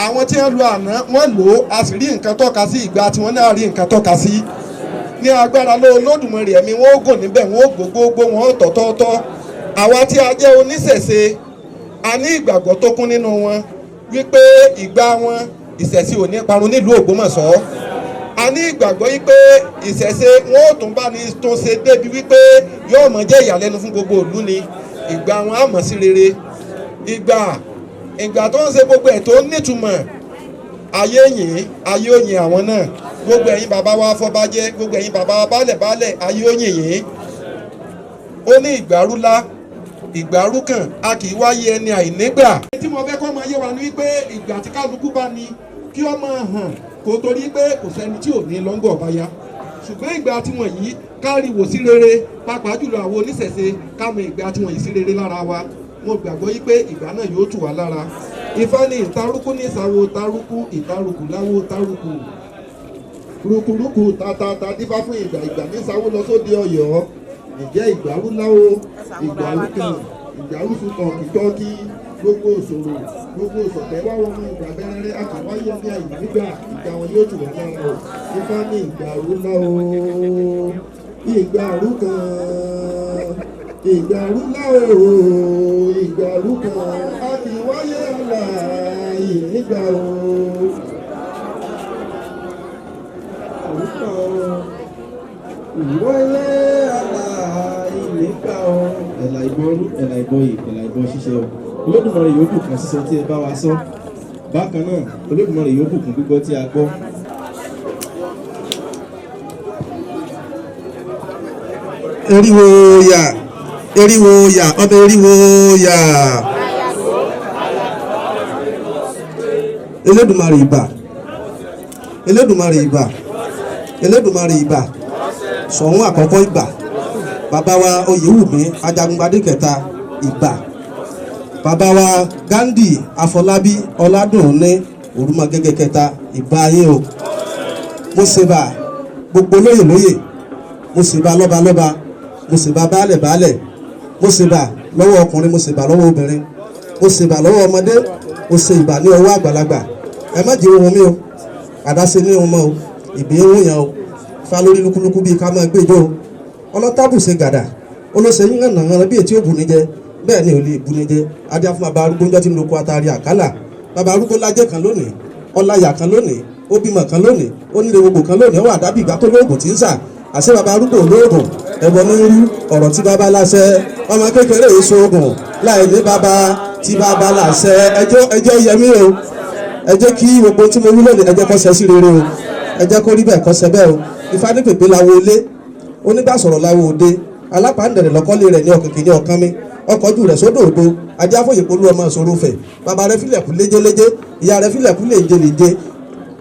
àwọn tí wọ́n lo àná wọ́n lò ó, a sì rí nǹkan tọ́ka sí. ìgbà tí wọ́n náà rí nǹkan tọ́ka sí. ní agbára lọ Olódùmarè ẹ̀mí wọn ó gùn níbẹ̀, wọn ó gbogbogbò, wọn ó tọ̀tọ̀ọ̀tọ̀. àwa tí a jẹ́ oníṣẹ̀ṣe a ní ìgbàgbọ́ tó kún nínú wọn wípé ìgbà wọn ìṣẹ̀ṣe ò ní parun nílùú Ògbómọ̀ṣọ́. a ní ìgbàgbọ́ wípé ìṣẹ̀ṣe wọn ò tún bá ní tó ṣe débi wípé yóò mọ̀ jẹ́ ìyàlẹ́nu fún gbogbo ìlú ni. ìgbà wọn á mọ̀ sí rere. ìgbà tó ń ṣe gbogbo ẹ̀ tó nítumọ̀, ayé yìn ayé òyìn àwọn náà. gbogbo ẹ̀yin bàbá wa Afọbajẹ, gbogbo ẹ̀yin bàbá wa baálẹ̀ ayé òyìn yìí. ó ní ìgbàrúlá ìgbàrúkàn a kì í wáyé ẹni àìnígbà. tí mo fẹ́ kọ́ máa yé wa ní wípé ìgbà tí kálukú bá ní kí ó máa hàn, kó torí pé kò sẹ́ni tí ò ní lọ́ngọ̀ bá yá. ṣùgbọ́n ìgbà tiwọn yìí káríwò sí rere pàápàá jùlọ àwọn oníṣẹ̀ṣe kámọ ìgbà tiwọn yìí sí rere lára wa mo gbàgbọ́ yí pé ìgbà náà yóò tù wá lára ifá ní ìtarúkú ní ìsàwò tarúkú ìtarùkù láwo tarùkù rúkúrúkú tatata dífá fún ìgbà ní ìsàwò lọ sóde Ọ̀yọ́ ǹjẹ́ ìgbàrú láwo ìgbàrú kan ìgbàrú fúnkàn kìtọ́kí gbogbo òṣòro gbogbo òṣòtẹ́ wá wọn mú ìgbà bẹ́rẹ́rẹ́ àkàwáyé ní àyè nígbà ìgbà wọn yóò tù wá lára o ifá ní ìgbàrú láwo ìgbàrú kan ìgbàrú láwo ìgbàrú kan á ti wáyé ọ̀la ìnígbà o. ìwọlé àlà ìnígbà o. ẹ̀là ìbọrú ẹ̀là ìbọyì ẹ̀là ìbọ ṣíṣe o. Olódùmarè yòókù kan sísọ tí ẹ bá wa sọ bákan náà Olódùmarè yòókù kún gbígbọ́ tí a gbọ́. eriwo ya eriwo ya ọbẹ̀ eriwo ya. Elédùmarè ìbà Elédùmarè ìbà Elédùmarè ìbà Ṣọ̀ún àkọ́kọ́ ìbà bàbá wa Oyèwùmí Ajagungbadé kẹta ìbà bàbá wa Gandhi Afọlábí Ọládùnní Òrùmọgẹ́gẹ́ kẹta ìbà ayé o. mo ṣèbà gbogbo lóyè lóyè mo ṣèbà lọ́ba lọ́ba mo ṣèbà baálẹ̀ baálẹ̀ mo ṣèbà lọ́wọ́ ọkùnrin mo ṣèbà lọ́wọ́ obìnrin mo ṣèbà lọ́wọ́ ọmọdé mo ṣe ìbà ní ọwọ́ àgbàlagbà ẹ má jẹ́ ohun mi o àdáṣe ní ohun mọ́ o ìbí ohun yẹn o fa lórí lúkúlúkú bíi ká máa gbèjọ́ o ọlọ́tàbù ṣe gàdà olóṣè yín hàn náà bí ètí òbù ní jẹ bẹ́ẹ̀ ni ò lè bu ní jẹ adé fún bàbá arúgbó ńjọ́ tí ń lo ko atari àkálà bàbá arúgbó lájẹ́ kan lónìí ọláyà kan lónìí ó bímọ kan lónìí ó nílé gbogbo kan lónìí ó wà dábì ìgbà tó lóògùn tí ń sà àṣẹ bàbá arúgbó olóògùn ẹbọ ní rú ọ̀rọ̀ tí bàbá láṣẹ ọmọ kékeré èso oògùn láì ní bàbá tí bàbá láṣẹ ẹjọ́ yẹmí o ẹ jẹ́ kí gbogbo tí mo wí lónìí ẹ jẹ́ kó ṣẹ sí rere o ẹ jẹ́ kó rí bẹ́ẹ̀ kó ṣẹ bẹ́ẹ̀ o Ifá ní pèpè láwo ilé onígbàsọ̀rọ̀ láwo òde alápàndẹ̀rẹ̀ lọ́kọ́lé rẹ̀ ní ọ̀kìnkì ní ọ̀kan mi ọkọ̀ ojú rẹ̀ sódò òdo ajá fòyèpolú ọmọ ìṣòro fẹ̀ bàbá rẹ̀ fìlẹ̀kù léjeléje ìyá rẹ̀ fìlẹ̀kù léjeléje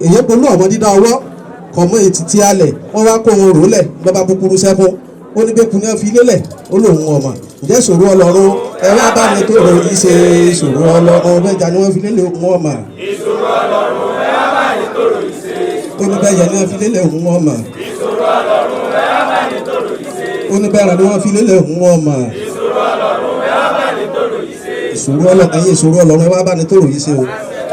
èyí polú ọmọ dídá ọwọ́ kọ̀mọ́ ètìtì alẹ̀ wọ́n wá kó wọn rò lẹ̀ bàbá búburú sẹ́kún ó ní bẹ́kun ní fi lélẹ̀ ó lòun ọmọ ǹjẹ́ ìṣòro Ọlọ́run ẹ wá bá mi tó rò yìí ṣe ìṣòro Ọlọ́run bẹ́ẹ̀jà ni wọ́n fi lélẹ̀ òun ọmọ. ìṣòro Ọlọ́run ẹ wá bá mi tó rò yìí ṣe. ó ní bẹ́ẹ̀jà ni wọ́n fi lélẹ̀ òun ọmọ. ìṣòro Ọlọ́run ẹ wá bá mi tó rò yìí ṣe. ó ní bẹ́ẹ̀jà ni wọ́n fi lélẹ̀ òun ọmọ. ìṣòro Ọlọ́run ẹ wá bá mi tó rò yìí ṣe. ìṣòro Ọlọ́run ẹ wá bá mi tó rò yìí ṣe o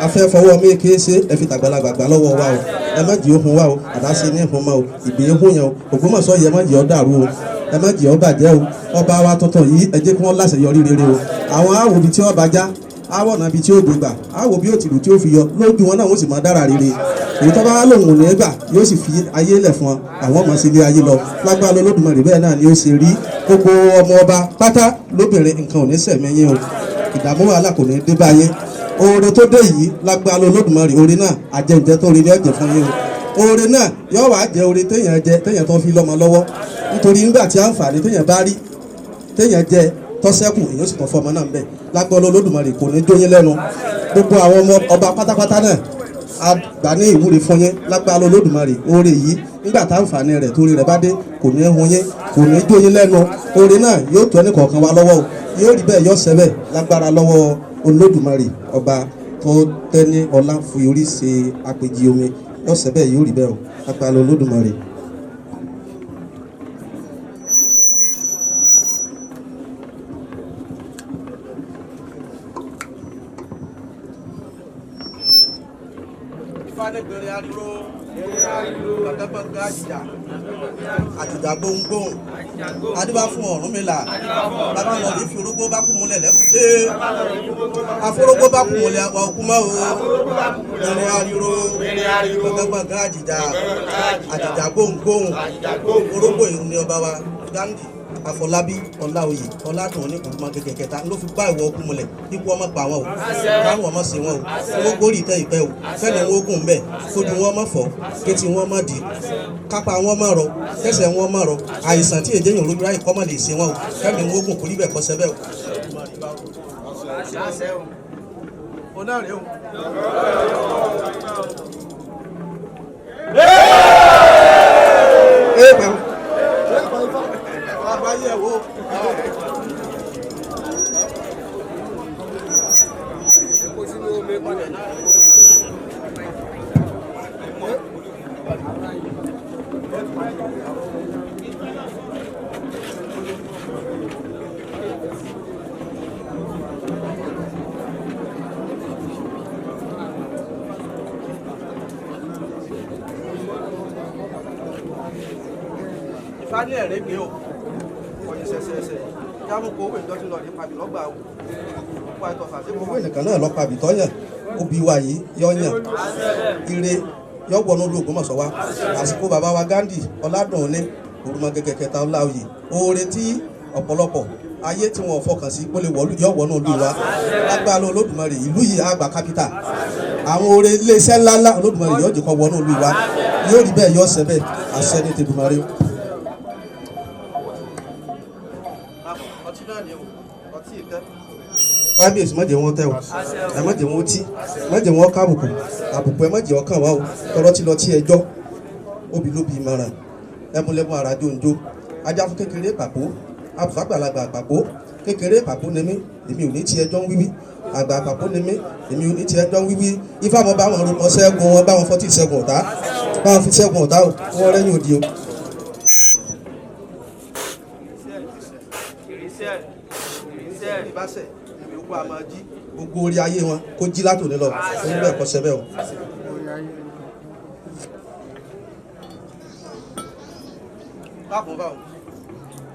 afẹ́ fọwọ́ mi kéé ṣe ẹ fi tàgbàlagbà gbà lọ́wọ́ wa o ẹ má jì ohun wa o àdáṣe ní ìhun ma o ìgbé ehun yẹn o Ògbómọ̀ṣọ́ yẹ má jì ọ́ dàrú o ẹ má jì ọ́ bàjẹ́ o ọba wa tuntun yìí ẹ jẹ́ kí wọ́n láṣeyọrí rere o àwọn àwò bíi tí ọba já àwọ̀ náà bíi tí ó gbégbà àwò bí ó tìlù tí ó fi yọ lójú wọn náà wọ́n sì máa dára rere èyí tó bá wá lòun ò ní gbà yóò sì fi ayé lẹ̀ fún àwọn ọmọ sí ilé ayé lọ lágbára Olódùmarè bẹ́ẹ̀ náà ni ó ṣe rí gbogbo ọmọ ọba pátá lóbìnrin nǹkan ò ní sẹ̀mẹ́yìn o ìdààmú wàhálà kò ní dé báyé oore tó dé yìí lágbára Olódùmarè oore náà àjẹǹjẹ tó rí ní ọjẹ fún yín o oore náà yóò wá jẹ oore téèyàn tó fi lọ́mọ lọ́wọ́ nítorí nígbà tí àǹfààní téèyàn bá rí téèyàn jẹ tọ́sẹ́kù èyàn sì tàn fọmọ náà ń bẹ̀ lágbára Olódùmarè kò ní jóyín lẹ́nu gbogbo àwọn ọmọ ọba pátápátá náà àgbà ní ìwúre fún yín lágbára Olódùmarè oore yìí nígbà tá àǹfààní rẹ̀ torí rẹ̀ bá dé kò ní hun yín kò ní jóyín lẹ́nu oore náà yóò tó ẹnì kọ̀ọ̀kan wa lọ́wọ́ o yóò rí bẹ́ẹ̀ yóò ṣẹ bẹ́ẹ̀ lágbára lọ́wọ́ Olódùmarè ọba tó tẹ́ni ọlá fi orí ṣe apèjì omi yóò ṣẹ bẹ́ẹ̀ yóò rí bẹ́ẹ̀ o lágbára Olódùmarè. Ìfánẹ́gbẹ̀rẹ̀ aríró gbàgbàgbà àjìjà àjìjà gbóngbóng adébá fún Ọ̀rúnmìlà bàbá lọ ní fi orógbó bá kú múlẹ̀ lẹ́kùté àforógbó bá kú múlẹ̀ àwọn òkú mọ́ o gbẹ̀rẹ̀ aríró gbàgbàgbà àjìjà àjìjà gbóngbóng orógbó ìlú ni ọba wa Gandhi Afọlábí Ọláoyè Ọládùnní Òrùmọgẹ́gẹ́ kẹta ló fi bá ìwọ ọkùn múlẹ̀ kíkú ọmọ pa wọn o káwọn ọmọ sí wọn o owó gbórí ìtẹ́ ìpẹ́ o fẹ́ni wọn ogun mbẹ́ kójú wọn mọ̀ fọ́ kétí wọn mọ̀ dì kápá wọn mọ̀ rọ kẹsẹ̀ wọn mọ̀ rọ àìsàn tí èjé yàn lójú ráyè kọ́mọ̀ lè ṣe wọn o fẹ́ni wọn ogun kò rí bẹ́ẹ̀ kọ́sẹ́ bẹ́ẹ̀ yẹ̀ wò. Ìfá ní ẹ̀rẹ́ gbé o, ọ̀yìn ṣẹ̀ṣẹ̀ṣẹ̀, jámù kó owó ìdọ́tí lọ ní pàbí lọ́gbà o. Owó ìnìkan náà lọ pàbí tọ́yàn, obì wa yìí yọ̀yàn, ire yọ̀gbọ̀nú olú Ògbómọ̀ṣọ́ wa, àsìkò bàbá wa Gándì Ọládùnní Òrùmọ̀gẹ̀gẹ̀ kẹta Ọláoyè, oore tí ọ̀pọ̀lọpọ̀ ayé tí wọn fọkàn sí pólè yọ̀wọ̀nú olú wa, lágbára Olódùmarè ìlú yìí àgbà kápítà, àwọn oore iléeṣẹ́ ńláńlá Olódùmarè yóò jẹ́ kó wọnú olú wa, yóò rí bẹ́ẹ̀ yóò ṣẹ bẹ́ẹ̀, àṣẹ ní tèdùmarè. Kábíyèsí má jẹ́ wọn tẹ́ o, ẹ má jẹ́ wọn tí, má jẹ́ wọn kábùkù, àbùkù ẹ má jẹ́ ọkàn wá o, tọrọ tí lọ tí ẹjọ́, obì ló bí ìmọ̀ràn, ẹmúlẹ́mú ara jóńjó, ajá fún kékeré pàpó, àgbàlagbà pàpó, kékeré pàpó ni mí, èmi ò ní tí ẹjọ́ ń wíwí, àgbà pàpó ni mí, èmi ò ní tí ẹjọ́ ń wíwí, ifá mọ bá wọn rúmọ ṣẹ́gun wọn, bá wọn fọ́tí ṣẹ́gun ọ̀tá, bá wọn fi ṣẹ́gun ọ̀tá o, wọ́n rẹ́yìn òdi o. Gbogbo orí ayé wọn kó jí látòní lọ nínú ẹ̀kọ́ sẹ́bẹ̀ o. Báwo báwo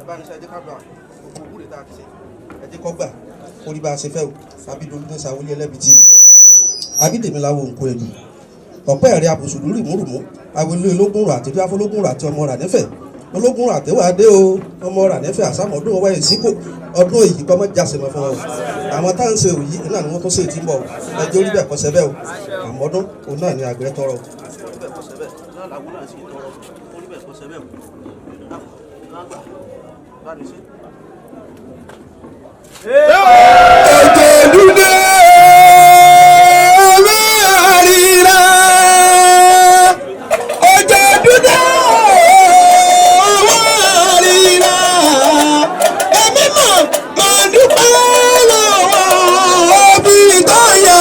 ẹ bá ní sọ ẹjẹ ká gbà gbogbo òwúrẹ̀ tá a fi ṣe ẹjẹ kọ́ gbà orí bá a ṣe fẹ́ o abidolu ní sàwọlé ẹlẹ́bìtì o abídèmí láwo nǹkó ẹ̀dùn ọ̀pẹ́ ẹ̀rẹ́ àbùsùlù rìmúrùmú awolé ológun rà àti bí afọlógun rà àti ọmọ rà nífẹ̀ẹ́ ológun rà tẹ́wàá dé o ọmọ rà nífẹ̀ẹ́ àsámọ́dún ọwọ́ ẹ̀ sípò ọdún èyí kọ́ mọ́ jáse mọ́ fún ọ àwọn tá à ń ṣe òyì náà ni wọ́n tó ṣe ètí ń bọ̀ ẹjọ́ orí bẹ́ẹ̀ kọ́ sẹ́bẹ̀ o àmọ́dún òun náà ni àgbẹ̀ tọrọ. Ètò ìdúdé olóríra ètò ìdúdé olóríra èmi mọ̀ máa dúpẹ́ lọ́wọ́ òbí tó yà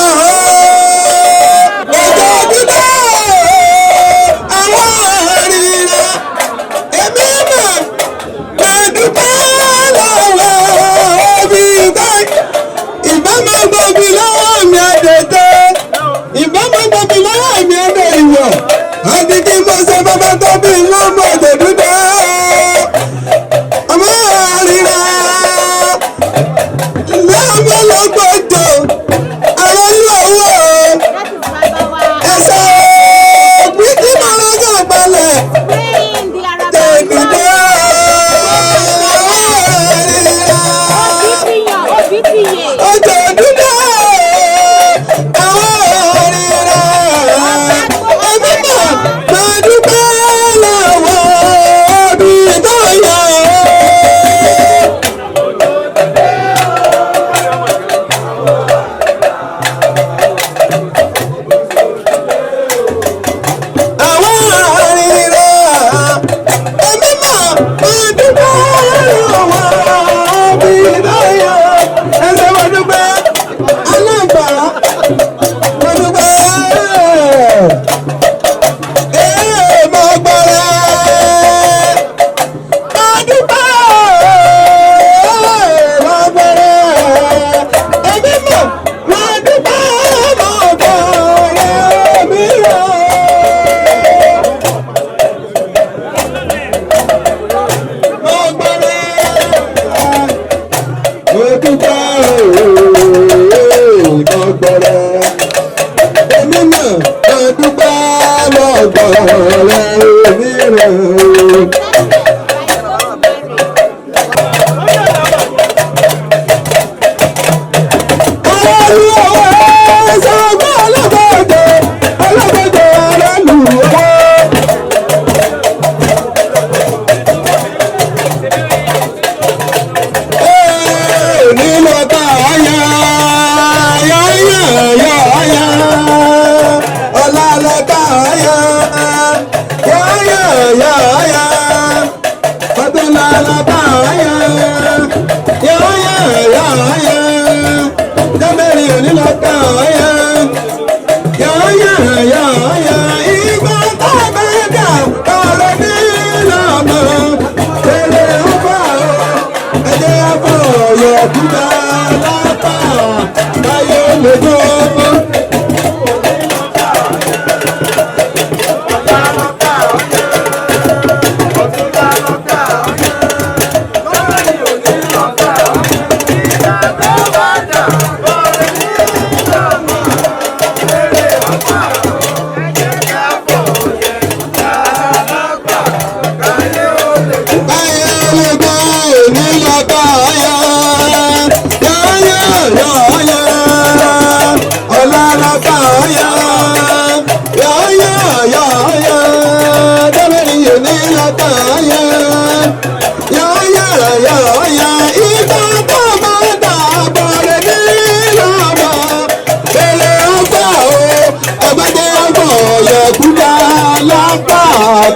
ètò ìdúdé olóríra èmi mọ̀ máa dúpẹ́ lọ́wọ́ òbí tó yà. Ìbámu gbòbí lọ́wọ́ mi àdètè. Ìbámu gbòbí lọ́wọ́ mi àdè ìwọ̀. Àti kí mo ṣe bàbá tó bí lọ́mọ òdòdó. Ọmọ àríra. Lọ́mọ lọ́gbọ̀dọ̀. Àwọn ìlú owó. Ẹ̀sẹ̀ ògbìn tí mo lọ́gọ̀ balẹ̀. Tẹ̀dùdó. Ọjọ́ dúdú àwọn òrìrà ẹbí mọ̀ máa dúpẹ́ lọ́wọ́ òbí tó yà àwọn òrìrà ẹbí mọ̀ máa dúpẹ́ lọ́wọ́ òbí tó yà. Ẹsẹ̀ wọ́n dúpẹ́ aláǹfààní wọ́n dúpẹ́ mọ̀ gbọ́rẹ́ mọ̀ dúpẹ́ mọ̀ gbọ́rẹ́ ẹbí mọ̀ mọ̀ dúpẹ́ mọ̀ gbọ́rẹ́ mi rẹ̀. Mọ̀ gbọ́rẹ́ òdúgbà òdògbòrò èmi náà òdúgbà lọ́gbọ̀rọ̀ èmi rẹ̀. Yeah.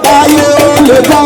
káyé ó lè bá.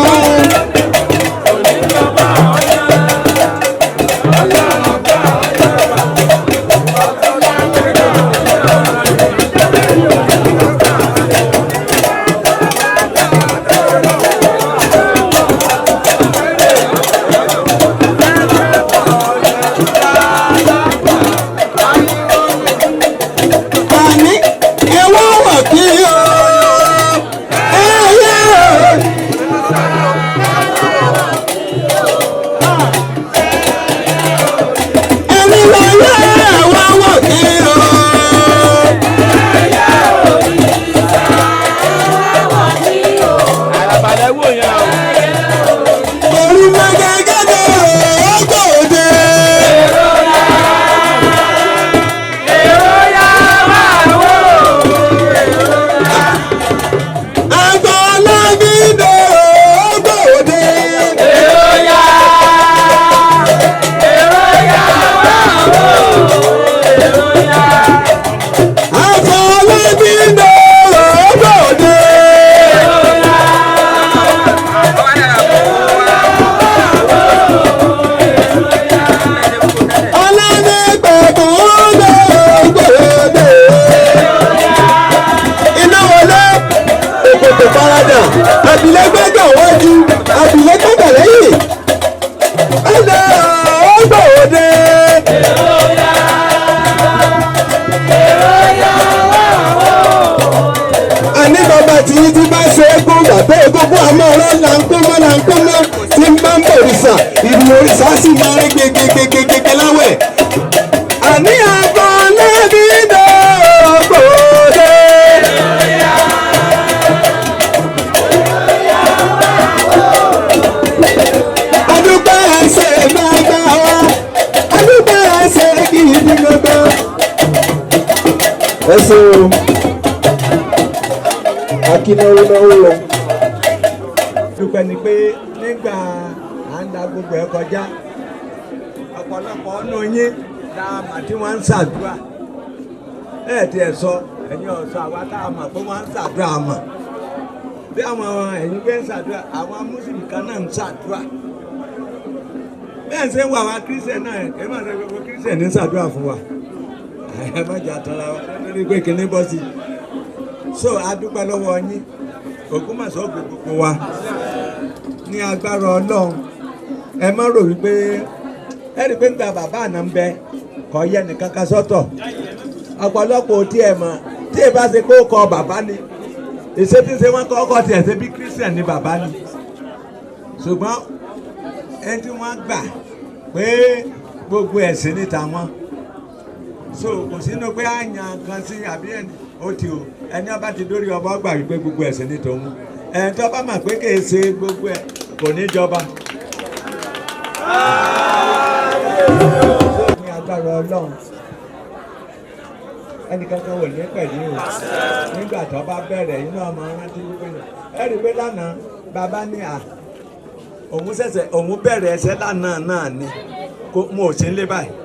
Àbílẹ́gbẹ́gbẹ́ wájú, àbílẹ́gbẹ́gbẹ́ lẹ́yìn. Ẹ̀lẹ́ ọgbọ̀ọ́dẹ. Àní bàbá tí ti bá ṣe égún gbàgbé egúngún àmọ́ ọ̀rọ̀ là ń kó mọ́ tí ń bá ń bọ̀ òrìṣà ìlú òrìṣà sì máa rí gbẹgbẹgbẹgbẹ láwẹ̀. Àní àgbọ̀ lẹ́bí náà ọgbọ̀ọ́dẹ. Ẹsẹ̀ o, akínáwó náwó lọ. Dúpẹ́ ni pé nígbà à ń da gbogbo ẹ̀ kọjá, ọ̀pọ̀lọpọ̀ ọ̀nà yín dáàmà tí wọ́n ń ṣàdúrà. Ẹ̀ tí ẹ̀ sọ, ẹ̀yin ọ̀sọ́ àwa tá a mọ̀ pé wọ́n ń ṣàdúrà mọ̀. Bí àwọn ẹ̀yin gbé ń ṣàdúrà, àwọn Mùsùlùmí kan náà ń ṣàdúrà. Bẹ́ẹ̀ ṣe ń wọ àwọn kírísítẹ̀ náà, ẹ̀ máa ṣe gbogbo kírísítẹ̀ ní ṣàdúrà fún wa. Ẹ má jà tọ́ra wa lórí pé kíní bọ́ sí i. So adúpẹ́ lọ́wọ́ yín Ògbómọ̀ṣọ́ gbogbo wa ní agbára Ọlọ́run. Ẹ má rò wípé ẹ rí i pé ń gba bàbá àná ń bẹ kọ́ yẹ nìkan kan sọ́tọ̀. Ọ̀pọ̀lọpọ̀ tí ẹ mọ̀ tí ẹ bá ṣe pé ó kọ bàbá ni ìṣe tí ń ṣe wọ́n kọ́ ọkọ̀ tiẹ̀ ṣe bí Christian ni bàbá ni. Ṣùgbọ́n ẹni tí wọ́n gbà pé gbogbo ẹ̀sìn níta wọn. So kò sínú pé á yan kan sí àbí ẹni ó ti o ẹni ọba ti dórí ọba gbà wípé gbogbo ẹ̀sìn ní tòun ẹni tó bá mà pé kìí ṣe gbogbo ẹ̀ kò ní jọba. ní agbára Ọlọ́run ẹnìkankan wò ní pẹ̀lú o nígbà tó bá bẹ̀rẹ̀ inú ọmọ rántí wípé ẹ rí i pé lánàá bàbá ní òun bẹ̀rẹ̀ ẹsẹ̀ lánàá náà ni mo ò sí ń lé báyìí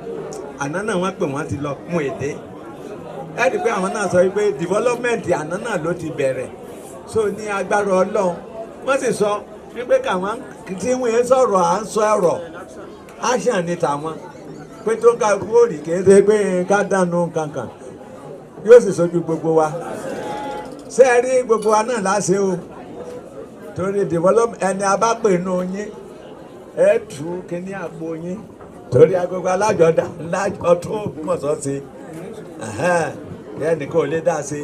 àná náà wọ́n pè wọ́n ti lọ mú èdè ẹ rí i pé àwọn náà sọ wípé development àná náà ló ti bẹ̀rẹ̀ so ní agbára Ọlọ́run wọ́n sì sọ wípé káwọn tí wọ́n sọ̀rọ̀ à ń sọ ọ̀rọ̀ action ni tàwọn pé tó ká kúrò kì í ṣe pé ká dànù kankan yóò sì sojú gbogbo wa ṣé ẹ rí gbogbo wa náà láṣẹ o torí development ẹni abápè nù yín ẹ tù kíní àpò yín torí agogo alájọdá ńlájọ tún mọ̀sọ́ sí ẹnìkan ò lè dá sí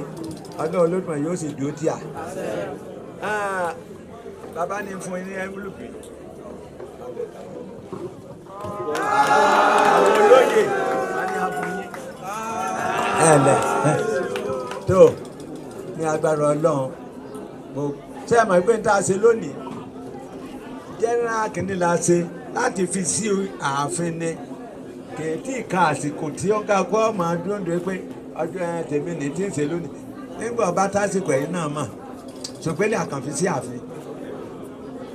Ọlọ́run Olódùmarè yóò sì dúró tí a. Bàbá ní fún yín ní envelope. Àwọn olóyè wọ́n ní abú yín. Ẹ̀lẹ̀ tó ní agbára Ọlọ́run ṣé ẹ mọ̀ pé n tá a ṣe lónìí general kìíní la ṣe láti fi sí ààfin ni kèétí ìka àsìkò tí ó ká kó ọmọ dúndú pé ọjọ́ tèmi ní tí ń ṣe lónìí nígbà ọba tásìkò ẹ̀yìn náà mọ̀ ṣòpélé àkànfi sí ààfin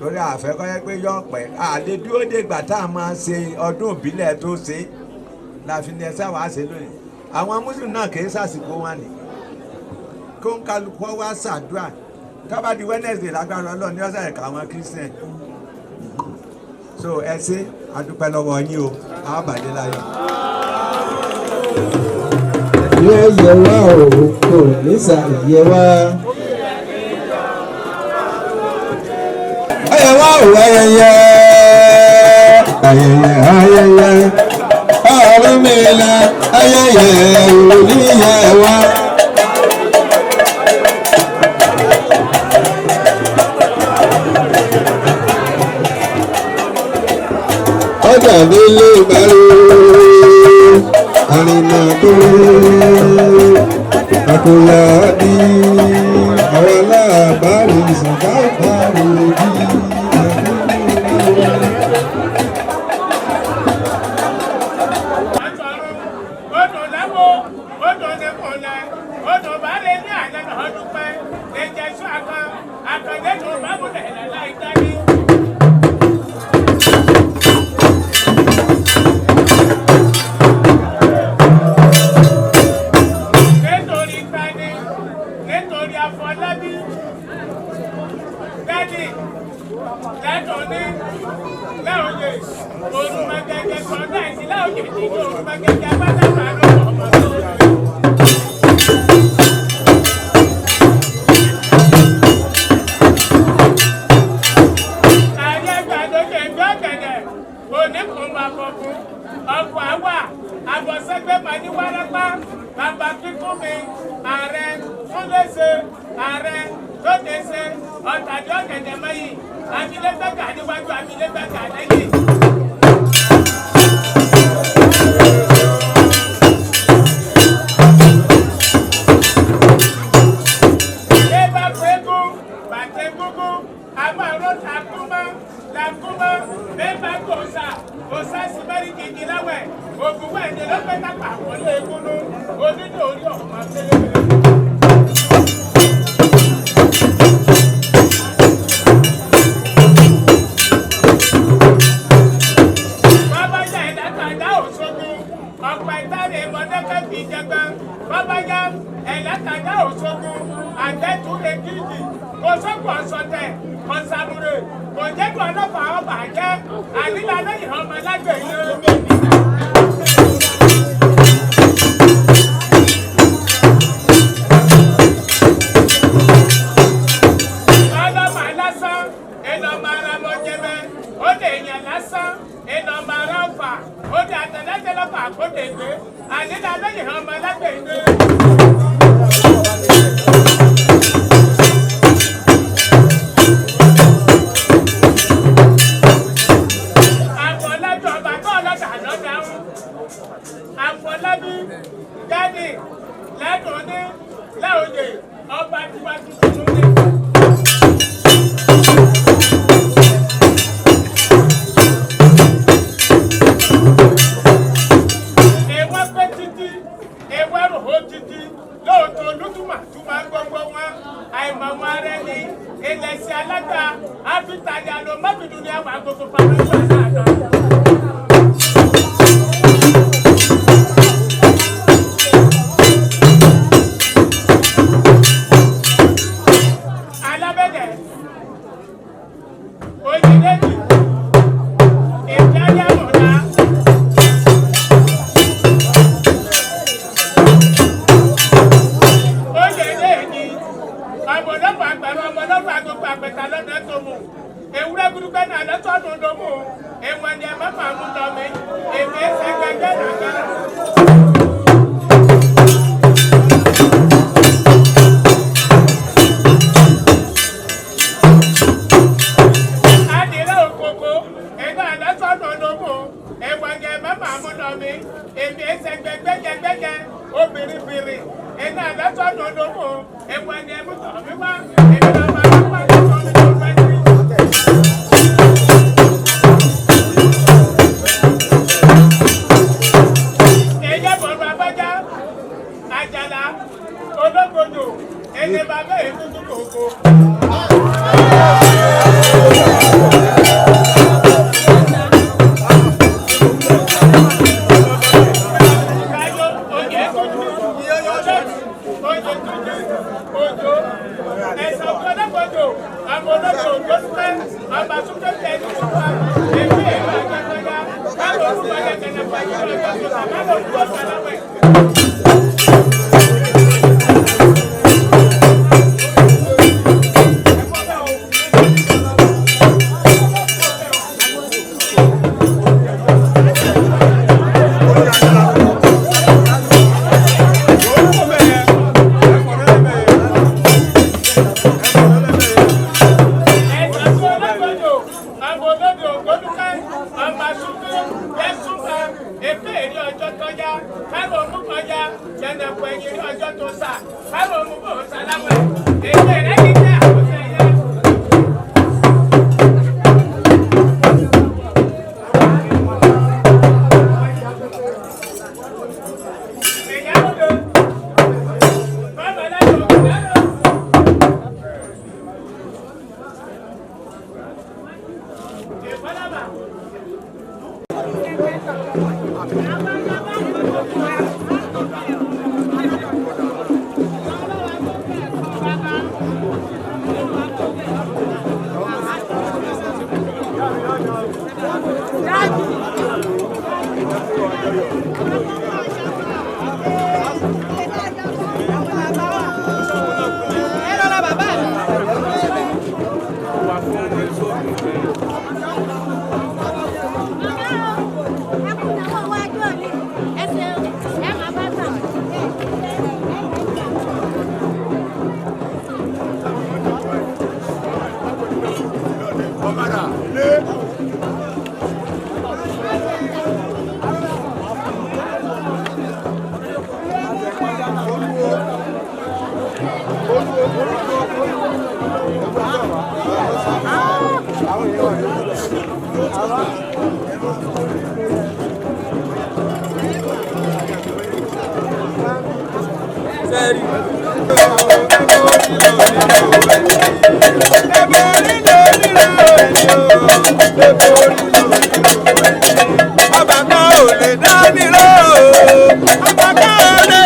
lórí àfẹ́ kọ́ yẹ pé yọ ọ̀pẹ́ àlè dúró dègbà tá a máa ṣe ọdún ìbílẹ̀ tó ṣe láfi ní ẹsẹ̀ wàá ṣe lónìí àwọn mùsùlùmí náà kì í ṣàsìkò wọn ni kó ń kálukú wá ṣàdúrà kábà di Wednesday lágbára Ọlọ́run ní ọ̀sẹ̀ ẹ̀ka àwọn Christian so ẹ ṣé adúpẹ́ lọ́wọ́ yín o àwọn àbàdé láyọ̀. yóò yẹ wá o kò ní sàyẹ wá. ayẹyẹ wá o ayẹyẹ ayẹyẹ ayẹyẹ Ọ̀rúnmìlà ayẹyẹ oníyẹ wá. ọjà délé bàrò àrìnà tó àkòyà bí àwọn aláàbárò ìsìnká ìbárò bí. ológbòdò ọmọ ológbò ògbósùpẹ́ ọmọ súnpẹ́ tẹ̀lé ìfúnpá èmi èmi àjọyọ̀ káàró olúwa yẹtẹ̀lẹ̀ pàjọ́ ọjọ́ tó sàmánà olúwa sàlámẹ̀. Ọba kan ò lè dá mi lọ, ọba kan ò lè.